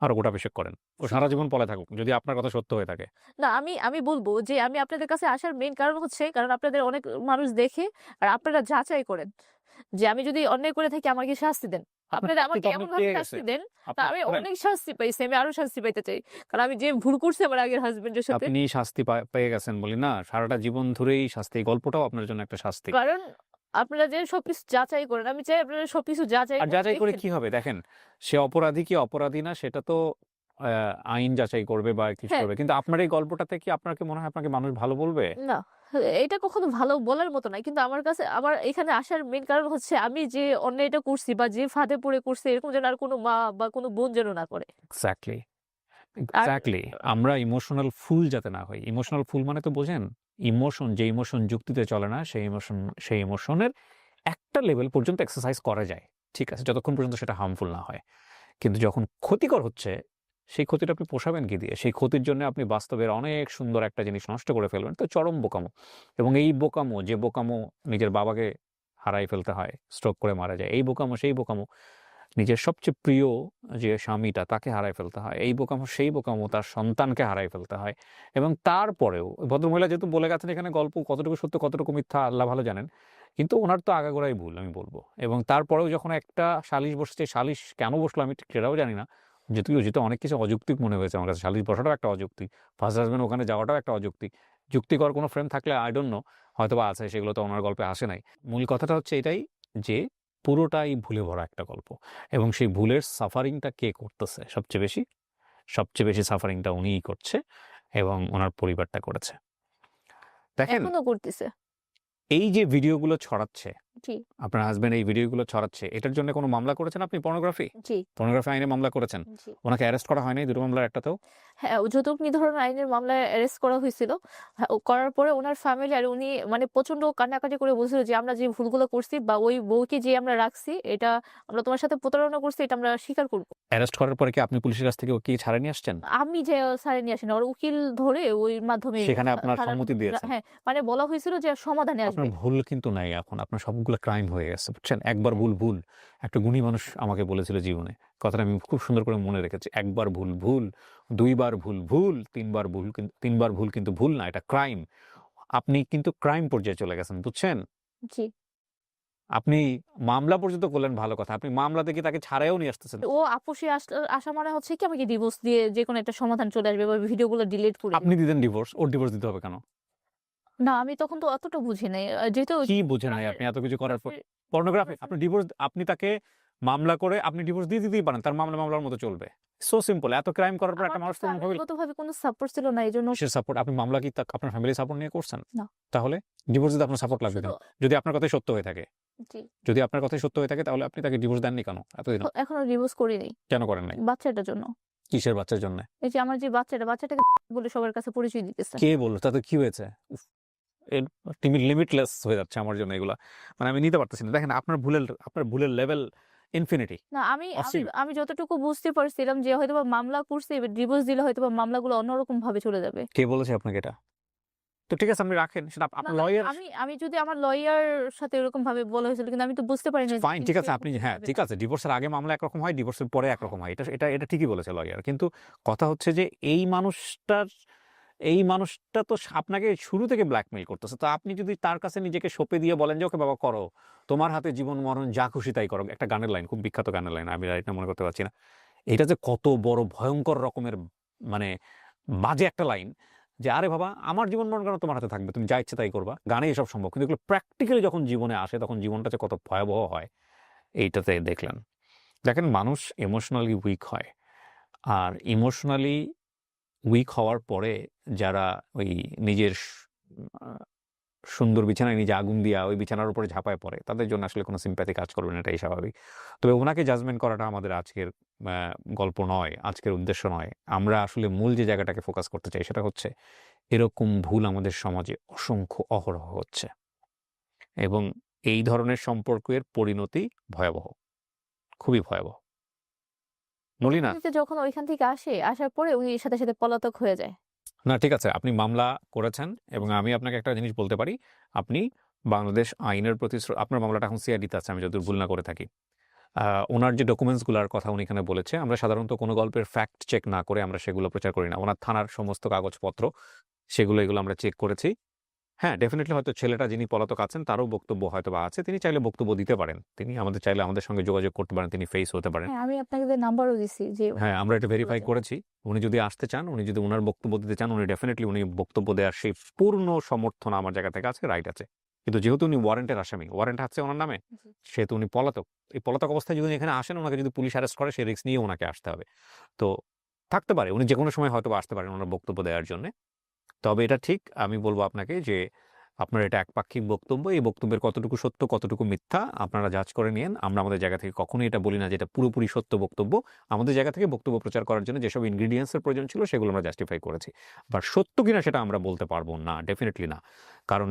আরো গোটাভিষেক করেন, ও সারা জীবন পলে থাকুক যদি আপনার কথা সত্য হয়ে থাকে। না, আমি বলবো যে আমি আপনাদের কাছে আসার মেইন কারণ হচ্ছে কারণ আপনাদের অনেক মানুষ দেখে, আর আপনারা যাচাই করেন যে আমি যদি অন্যায় করে থাকি আমাকে শাস্তি দেন। আপনারা শাস্তি আমাকে তো আপনি এমন ভাবে পেয়ে শাস্তি গেছেন। দেন, তা আপনার আমি শোনেন, অনেক শাস্তি পাইছি, আমি আরো শাস্তি পাইতে চাই। কারণ আমি যে ভুল করছি আমার আগের হাজবেন্ডের সাথে, আপনি শাস্তি পেয়ে গেছেন বলি না, সারাটা জীবন ধরেই শাস্তি। এই গল্পটাও আপনার জন্য একটা শাস্তি। কারণ আপনারা যে সবকিছু যাচাই করেন, আমি চাই আপনারা সবকিছু যাচাই আর করে যাচাই করে দেখেন। কি হবে? দেখেন, সে অপরাধী কি অপরাধী না সেটা তো আইন যাচাই করবে বা কিছু হ্যাঁ। করবে, কিন্তু আপনার এই গল্পটাতে কি আপনার কি মনে হয় আপনাকে মানুষ ভালো বলবে? না, এটা কখনো ভালো বলার মতো নয়। কিন্তু আমার কাছে আমার এখানে আসার মেইন কারণ হচ্ছে আমি যে অন্যায়টা করছি বা যে ফাঁদে পড়ে করছি এরকম যেন আর কোনো মা বা কোনো বোন যেন না করে। এক্স্যাক্টলি, আর এক্স্যাক্টলি। আমরা ইমোশনাল ফুল যাতে না হই। ইমোশনাল ফুল মানে তো বোঝেন? ইমোশন, যে ইমোশন যুক্তিতে চলে না, সেই ইমোশনের একটা লেভেল পর্যন্ত এক্সারসাইজ করা যায়। ঠিক আছে? যতক্ষণ পর্যন্ত সেটা হার্মফুল না হয়। কিন্তু যখন ক্ষতিকর হচ্ছে, সেই ক্ষতিটা আপনি পোষাবেন কি দিয়ে? সেই ক্ষতির জন্য আপনি বাস্তবের অনেক সুন্দর একটা জিনিস নষ্ট করে ফেলবেন। তো চরম বোকামো। এবং এই বোকামো, যে বোকামো নিজের বাবাকে হারায় ফেলতে হয়, স্ট্রোক করে মারা যায়। এই বোকামো, সেই বোকামো নিজের সবচেয়ে প্রিয় যে স্বামীটা তাকে হারায় ফেলতে হয়। এই বোকামো, সেই বোকামো তার সন্তানকে হারায় ফেলতে হয়। এবং তারপরেও ভদ্রমহিলা যেহেতু বলে গেছেন এখানে, গল্প কতটুকু সত্য কতটুকু মিথ্যা আল্লাহ ভালো জানেন। কিন্তু উনার তো আগাগোড়াই ভুল আমি বলব। এবং তারপরেও যখন একটা সালিশ বসছে, সালিশ কেন বসলো আমি ঠিক সেটাও জানি না। যেহেতু অনেক কিছু অযৌক্তিক মনে হয়েছে আমার কাছে। সালিশ বসাটাও একটা অযৌক্তিক। ফার্স্ট হাসব্যান্ড ওখানে যাওয়াটাও একটা অযৌক্তিক। যুক্তিকর কোনো ফ্রেম থাকলে আই ডোন্ট নো, হয়তোবা আছে, সেগুলো তো ওনার গল্পে আসে নাই। মূল কথাটা হচ্ছে এটাই যে পুরোটাই ভুলে ভরা একটা গল্প। এবং সেই ভুলের সাফারিংটা কে করতেছে সবচেয়ে বেশি? সবচেয়ে বেশি সাফারিংটা উনিই করছে এবং ওনার পরিবারটা করেছে। দেখেন, এখনো করতেছে। এই যে ভিডিওগুলো ছড়াচ্ছে, জি। আপনার হাসব্যান্ড এই ভিডিওগুলো ছড়াচ্ছে, এটার জন্য কোনো মামলা করেছেন আপনি? পর্নোগ্রাফি জি। আইনে মামলা করেছেন? জি। ওনাকে অ্যারেস্ট করা হয় নাই দুটো মামলার একটাতেও? হ্যাঁ, যৌতুক নিধন আইনের মামলায় অ্যারেস্ট করা হয়েছিল। হ্যাঁ, করার পরে উনার ফ্যামিলি আর উনি মানে প্রচন্ড কান্নাকাটি করে বলছিল যে আমরা যে ভুলগুলো করছি বা ওই বউকে যে আমরা রাখছি, এটা আমরা তোমার সাথে প্রতারণা করছি, এটা আমরা স্বীকার করব। অ্যারেস্ট করার পরে কি আপনি পুলিশের কাছ থেকে কি ছাড়া নিয়ে আসছেন? আমি যে ছাড়ে নিয়ে আসিনি, ওর উকিল ধরে ওই মাধ্যমে সেখানে আপনার ছাড়ার সম্মতি দিয়েছেন? হ্যাঁ, মানে বলা হয়েছিল যে সমাধানে আসবে। আপনার ভুল কিন্তু নাই এখন। আপনার সবগুলো ক্রাইম হয়ে গেছে, বুঝছেন? একবার ভুল, ভুল। একটা গুণী মানুষ আমাকে বলেছিল জীবনে। কথাটা আমি খুব সুন্দর করে মনে রেখেছি। একবার ভুল, ভুল। ২ বার ভুল, ভুল। ৩ বার ভুল, ৩ বার ভুল কিন্তু ভুল না, এটা ক্রাইম। আপনি কিন্তু ক্রাইম পর্যায়ে চলে গেছেন, বুঝছেন? জি। আপনি মামলা পর্যন্ত করলেন, ভালো কথা। আপনি মামলা থেকে তাকে ছাড়াইও নিয়ে আসতেছেন। ও আপোষে আসা মানে হচ্ছে কি আমাকে ডিভোর্স দিয়ে যে কোনো একটা সমাধান চলে আসবে বা ভিডিওগুলো ডিলিট করে আপনি দিতেন ডিভোর্স, ওর ডিভোর্স দিতে হবে কেন? না, আমি তখন তো অতটা বুঝি নাই। যেহেতু কি বুঝে নাই আপনি এত কিছু করার পর? পর্নোগ্রাফি, আপনি ডিভোর্স, আপনি তাকে মামলা করে আপনি ডিভোর্স দিয়ে দিতেই পারেন। তার মামলা মামলার মতো চলবে। So simple. এত ক্রাইম করার পর একটা আমার মানুষ কাছে তো ভাবে আইনগতভাবে কোনো সাপোর্ট ছিল না, এইজন্য কিসের সাপোর্ট? আপনি মামলা কি আপনার ফ্যামিলি সাপোর্ট নিয়ে করছেন? না। তাহলে ডিভোর্স দিতে আপনার সাপোর্ট লাগবে কেন? শুধু যদি আপনার কথাই সত্য হয়ে থাকে, জি। যদি আপনার কথাই সত্য হয়ে থাকে তাহলে আপনি তাকে ডিভোর্স দেননি কেন এতদিন? এখনো ডিভোর্স করিনি। কেন করেন নাই? বাচ্চাটার জন্য। কিসের বাচ্চার জন্য? এই যে আমার যে বাচ্চাটাকে বলে সবার কাছে পরিচয় দিতেছে। কে বলল? তাতে কি হয়েছে? উফ! এর লিমিটলেস হয়ে যাচ্ছে আমার জন্য এগুলা। মানে আমি নিতে পারতেছি না। দেখেন, আপনার ভুলের লেভেল ইনফিনিটি। না, আমি আমি অসীম। আমি যতটুকু বুঝতে পারছিলাম যে হয়তোবা মামলা করছে, এবার ডিভোর্স দিলে হয়তোবা মামলাগুলো অন্যরকম ভাবে চলে যাবে। কে বলেছে আপনাকে এটা? তো ঠিক আছে, আপনি রাখেন সেটা না, আপনার লয়ার। আমি যদি আমার লয়ার সাথে এরকম ভাবে বলা হয়েছিল, কিন্তু আমি তো বুঝতে পারিনি যে ফাইন, ঠিক আছে, জিনিসটা আপনি এরকম হ্যাঁ, হবে। ঠিক আছে। ডিভোর্সের আগে মামলা একরকম হয়, ডিভোর্সের পরে একরকম হয়। এটা ঠিকই বলেছে লয়ার। কিন্তু কথা হচ্ছে যে এই মানুষটা তো আপনাকে শুরু থেকে ব্ল্যাকমেইল করতেছে। তো আপনি যদি তার কাছে নিজেকে সঁপে দিয়ে বলেন যে, "ওকে বাবা করো। তোমার হাতে জীবন মরণ যা খুশি তাই করো।" একটা গানের লাইন, খুব বিখ্যাত গানের লাইন। আমি রাইট নাও মনে করতে পারছি না। এটা যে কত বড় ভয়ংকর রকমের মানে বাজে একটা লাইন, যে আরে বাবা, আমার জীবন মরণ কেন তোমার হাতে থাকবে? তুমি যা ইচ্ছে তাই করবা। গানে এসব সম্ভব। কিন্তু এগুলো প্র্যাকটিক্যালি যখন জীবনে আসে তখন জীবনটা যে কত ভয়াবহ হয়, এইটাতে দেখলেন। দেখেন মানুষ ইমোশনালি উইক হয়। আর ইমোশনালি উইক হওয়ার পরে যারা ওই নিজের আ সুন্দর বিছানায় নিজে আগুন দিয়া ওই বিছানার উপরে ঝাঁপায় পড়ে, তাদের জন্য আসলে কোনো সিম্প্যাথি কাজ করবে না, এটাই স্বাভাবিক। তবে উনাকে জাজমেন্ট করাটা আমাদের আজকের আ গল্প নয়, আজকের উদ্দেশ্য নয়। আমরা আসলে মূল যে জায়গাটাকে ফোকাস করতে চাই সেটা হচ্ছে এরকম ভুল আমাদের সমাজে অসংখ্য অহরহ হচ্ছে এবং এই ধরনের সম্পর্কের পরিণতি ভয়াবহ, খুবই ভয়াবহ। মলিনা? পরবর্তীতে যখন ওইখান থেকে আসার পরে উনি সাথে, সাথে পলাতক হয়ে যায়। না ঠিক আছে, আপনি মামলা করেছেন এবং আমি আপনাকে একটা জিনিস বলতে পারি, আপনি বাংলাদেশ আইনের প্রতি আপনার মামলাটা এখন সিআইডিতে আছে আমি যতদূর ভুল না করে থাকি। উনার যে ডকুমেন্টসগুলার কথা উনি এখানে বলেছে, আমরা সাধারণত কোনো গল্পের ফ্যাক্ট চেক না করে আমরা সেগুলো প্রচার করি না। উনার থানার সমস্ত কাগজপত্র এগুলো আমরা চেক করেছি। হ্যাঁ, ডেফিনিটলি হয়তো ছেলেটা যিনি পলাতক আছেন তারও বক্তব্য হয়তোবা আছে। তিনি চাইলে বক্তব্য দিতে পারেন। তিনি চাইলে আমাদের সঙ্গে যোগাযোগ করতে পারেন, তিনি ফেস হতে পারেন। হ্যাঁ, আমি আপনাকে নাম্বারও দিছি যে হ্যাঁ, আমরা এটা ভেরিফাই বলা যায়। করেছি। উনি যদি আসতে চান, উনি যদি উনার বক্তব্য দিতে চান, উনি ডেফিনিটলি বক্তব্য দেওয়ার সেই পূর্ণ সমর্থন আমার জায়গা থেকে আছে, রাইট আছে। কিন্তু যেহেতু উনি ওয়ারেন্টের আসামি, ওয়ারেন্ট আছে উনার নামে, জি। সেহেতু উনি পলাতক। এই পলাতক অবস্থায় যদি উনি এখানে আসেন, উনাকে যদি পুলিশ অ্যারেস্ট করে, সেই রিস্ক নিয়ে উনাকে আসতে হবে। তো থাকতে পারে, উনি যেকোনো সময় হয়তোবা আসতে পারেন উনার বক্তব্য দেওয়ার জন্যে। তবে এটা ঠিক আমি বলব আপনাকে যে, আপনার এটা একপাক্ষিক বক্তব্য। এই বক্তব্যের কতটুকু সত্য, কতটুকু মিথ্যা আপনারা জাজ করে নিয়েন। আমরা আমাদের জায়গা থেকে কখনোই এটা বলি না যে এটা পুরোপুরি সত্য বক্তব্য। আমাদের জায়গা থেকে বক্তব্য প্রচার করার জন্য যেসব ইনগ্রিডিয়েন্টস এর প্রয়োজন ছিল সেগুলো আমরা জাস্টিফাই করেছি। বাট সত্য কিনা সেটা আমরা বলতে পারব না, ডেফিনিটলি না। কারণ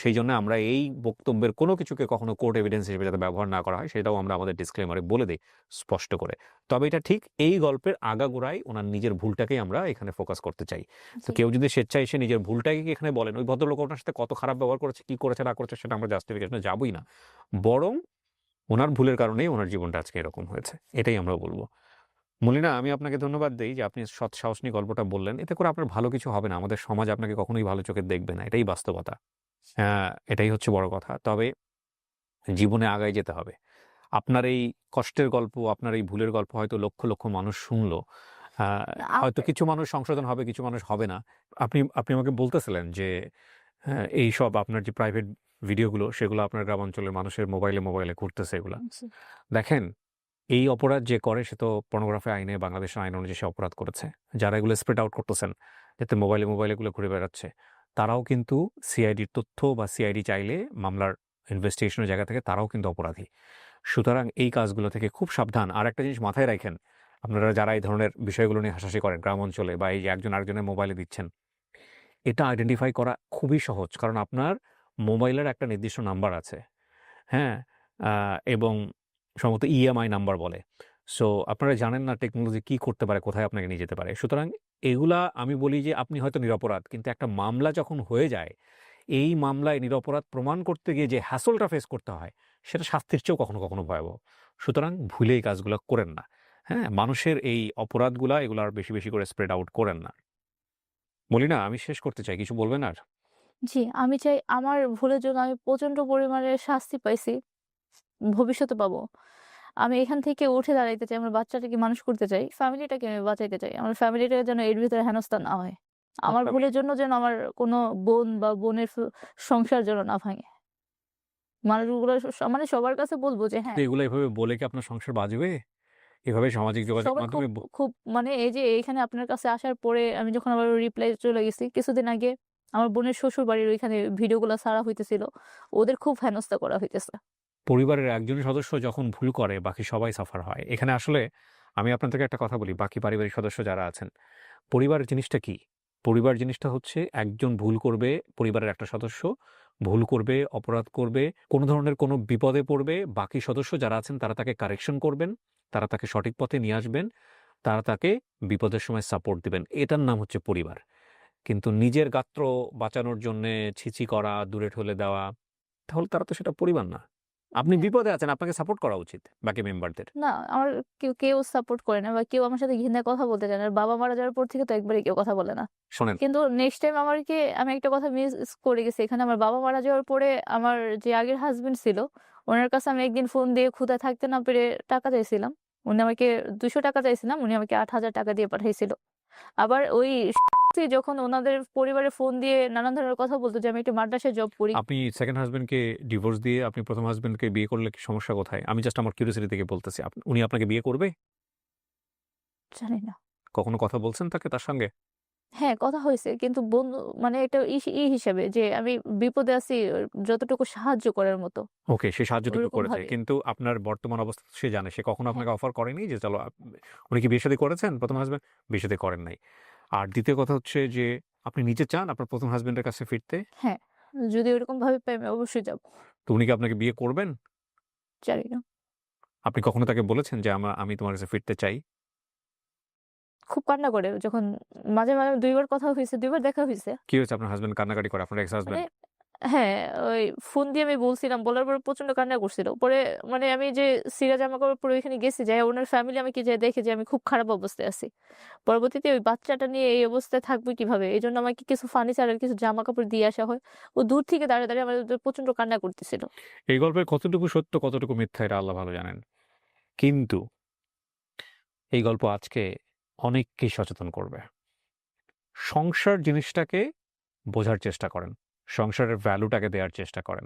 সেইজন্য আমরা এই বক্তব্যের কোনো কিছুকে কখনো কোর্ট এভিডেন্স হিসেবে যাতে ব্যবহার না করা হয় সেটাও আমরা আমাদের ডিসক্লেমারে বলে দেই স্পষ্ট করে। তবে এটা ঠিক এই গল্পের আগাগোড়ায় উনার নিজের ভুলটাকেই আমরা এখানে ফোকাস করতে চাই। তো জি। কেউ যদি স্বেচ্ছায় এসে নিজের ভুলটাকে কি এখানে বলেন, ওই ভদ্রলোক ওনার সাথে কত খারাপ ব্যবহার করেছে, কি করেছে না করেছে সেটা আমরা জাস্টিফিকেশনে যাবোই না। বরং উনার ভুলের কারণেই উনার জীবনটা আজকে এরকম হয়েছে। এটাই আমরা বলব। মলিনা, আমি আপনাকে ধন্যবাদ দেই যে আপনি সৎ সাহস নিয়ে গল্পটা বললেন। এতে করে আপনার ভালো কিছু হবে না। আমাদের সমাজ আপনাকে কখনোই ভালো চোখে দেখবে না। এটাই বাস্তবতা। এটাই হচ্ছে বড় কথা। তবে জীবনে আগায় যেতে হবে। আপনার এই কষ্টের গল্প, আপনার এই ভুলের গল্প হয়তো লক্ষ, লক্ষ মানুষ শুনলো। আ না হয়তো কিছু মানুষ সংশোধন হবে, কিছু মানুষ হবে না। আপনি আমাকে বলতেছিলেন যে হ্যাঁ, এইসব আপনার যে প্রাইভেট ভিডিওগুলো সেগুলো আপনার গ্রামাঞ্চলের মানুষের মোবাইলে ঘুরতেছে এগুলা। জি। দেখেন, এই অপরাধ যে করে সে তো পর্নোগ্রাফি আইনে বাংলাদেশের আইন অনুযায়ী সে অপরাধ করেছে। যারা এগুলো স্প্রেড আউট করতেছেন, যাতে মোবাইলে এগুলো ঘুরে বেড়াচ্ছে, তারাও কিন্তু সিআইডির তথ্য বা সিআইডি চাইলে মামলার ইনভেস্টিগেশনের জায়গা থেকে তারাও কিন্তু অপরাধী। সুতরাং এই কাজগুলো থেকে খুব সাবধান। আরেকটা জিনিস মাথায় রাখেন, আপনারা যারা এই ধরনের বিষয়গুলো নিয়ে হাসাহাসি করেন গ্রাম অঞ্চলে বা এই যে একজন আরেকজনের মোবাইলে দিচ্ছেন, এটা আইডেন্টিফাই করা খুবই সহজ। কারণ আপনার মোবাইলের একটা নির্দিষ্ট নাম্বার আছে। হ্যাঁ? আ এবং সম্ভবত ইএমআই নাম্বার বলে। সো আপনারা জানেন না টেকনোলজি কি করতে পারে, কোথায় আপনাকে নিয়ে যেতে পারে। সুতরাং এগুলা আমি বলি যে আপনি হয়তো নিরপরাধ। কিন্তু একটা মামলা যখন হয়ে যায়, এই মামলায় নিরপরাধ প্রমাণ করতে গিয়ে যে হ্যাসলটা ফেস করতে হয়, সেটা শাস্তির চেয়েও কখনো, কখনো ভয়াবহ। সুতরাং ভুলে এই কাজগুলা করেন না। হ্যাঁ? মানুষের এই অপরাধগুলা এগুলা আর বেশি, বেশি করে স্প্রেড আউট করেন না। মলিনা, আমি শেষ করতে চাই। কিছু বলবেন আর? জি, আমি চাই আমার ভুলের জন্য আমি প্রচন্ড পরিমাণে শাস্তি পাইছি। ভবিষ্যতে পাবো। আমি এখান থেকে উঠে দাঁড়াইতে চাই। আমার বাচ্চাটাকে মানুষ করতে চাই। ফ্যামিলিটাকে আমি বাঁচাইতে চাই। আমার ফ্যামিলিটা যেন এর ভিতরে হেনস্থা না হয়। আমার ভুলের জন্য যেন আমার কোনো বোন বা বোনের সংসার যেন না ভাঙে। মানুষগুলো মানে সবার কাছে বলব যে হ্যাঁ, এগুলা এভাবে বলে কি আপনার সংসার বাঁচবে? এভাবে সামাজিক যোগাযোগ সবাই খুব মাধ্যমে খুব মানে এই যে এইখানে আপনার কাছে আসার পরে আমি যখন আবার রিপ্লাই চলে গেছি, কিছুদিন আগে আমার বোনের শ্বশুরবাড়ির ওইখানে ভিডিওগুলা ছাড়া হইতেছিল। ওদের খুব হেনস্থা করা হইতেছে। পরিবারের একজন সদস্য যখন ভুল করে বাকি সবাই সাফার হয়। এখানে আসলে আমি আপনাদেরকে একটা কথা বলি, বাকি পারিবারিক সদস্য যারা আছেন, পরিবার জিনিসটা কি? পরিবার জিনিসটা হচ্ছে একজন ভুল করবে, পরিবারের একটা সদস্য ভুল করবে, অপরাধ করবে, কোনো ধরনের কোনো বিপদে পড়বে, বাকি সদস্য যারা আছেন তারা তাকে কারেকশন করবেন, তারা তাকে সঠিক পথে নিয়ে আসবেন, তারা তাকে বিপদের সময় সাপোর্ট দিবেন। এটার নাম হচ্ছে পরিবার। কিন্তু নিজের গাত্র বাঁচানোর জন্যে ছিছি করা, দূরে ঠেলে দেওয়া, তাহলে তারা তো সেটা পরিবার না। আপনি হ্যাঁ। বিপদে আছেন, আপনাকে সাপোর্ট করা উচিত বাকি মেম্বারদের। না, আমার কেউ সাপোর্ট করে না বা কেউ আমার সাথে ঘৃণায় কথা বলতে চায় না। আর বাবা মারা যাওয়ার পর থেকে তো একবারেই কেউ কথা বলে না। শোনেন, কিন্তু নেক্সট টাইম আমি একটা কথা মিস করে গেছি। এখানে আমার বাবা মারা যাওয়ার পরে আমার যে আগের হাসব্যান্ড ছিল, উনার কাছে আমি একদিন ফোন দিয়ে ক্ষুধায় থাকতে না পেরে টাকা চাইছিলাম। উনি আমাকে ৳২০০ চাইছিলাম। উনি আমাকে ৳৮,০০০ দিয়ে পাঠাইছিল। আবার ওই যখন ওনাদের পরিবারে ফোন দিয়ে নানান ধরনের কথা বলতো যে আমি একটা মাদ্রাসায় জব করি। আপনি সেকেন্ড হাসব্যান্ডকে ডিভোর্স দিয়ে আপনি প্রথম হাসব্যান্ডকে বিয়ে করলে কি সমস্যা কোথায়? আমি জাস্ট আমার কিউরিওসিটি থেকে বলতেছি। উনি আপনাকে বিয়ে করবে? জানি না। কখনো কথা বলছেন তার সঙ্গে? হ্যাঁ, কথা হইছে। কিন্তু বন্ধু মানে একটা হিসেবে যে আমি বিপদে আছি যতটুকু সাহায্য করার মতো ওকে, সে সাহায্যটুকু ওরকম করেছে। ভাবে। কিন্তু আপনার বর্তমান অবস্থা তো সে জানে। সে কখনো হ্যাঁ, আপনাকে অফার করেনি যে চলো উনি কি বিয়ে-শাদী করেছেন প্রথম হাসব্যান্ড? বিয়ে-শাদী করেন নাই। আর দ্বিতীয় কথা হচ্ছে যে আপনি নিজে চান আপনার প্রথম হাসব্যান্ডের কাছে ফিরতে? হ্যাঁ। যদি ওরকম ভাবে পাই আমি অবশ্যই যাব। তো উনি কি আপনাকে বিয়ে করবেন? জানি না। আপনি কখনো তাকে বলেছেন যে আমি তোমার কাছে ফিরতে চাই? খুব কান্না করে যখন মাঝে ২ বার কথা হইছে, ২ বার দেখা হইছে। কি হয়েছে আপনার হাসব্যান্ড কান্নাকাটি করে আপনার এক্স মানে হাসব্যান্ড? হ্যাঁ, ওই ফোন দিয়ে আমি বলছিলাম, বলার পরে প্রচন্ড কান্না করছিল। পরে মানে আমি যে ছিঁড়া জামাকাপড় পরে ওইখানে গেছি, যাইয়া উনার ফ্যামিলি আমাকে যেয়ে দেখে যে আমি খুব খারাপ অবস্থায় আছি। পরবর্তীতে ওই বাচ্চাটা নিয়ে এই অবস্থায় থাকবো কিভাবে? এজন্য আমাকে কিছু ফার্নিচার আর কিছু জামাকাপড় দিয়ে আসা হয়। ও দূর থেকে দাঁড়িয়ে আমার প্রচন্ড কান্না করতেছিল। এই গল্পের কতটুকু সত্য কতটুকু মিথ্যা এটা আল্লাহ ভালো জানেন। কিন্তু এই গল্প আজকে অনেককেই সচেতন করবে। সংসার জিনিসটাকে বোঝার চেষ্টা করেন। সংসারের ভ্যালুটাকে দেওয়ার চেষ্টা করেন।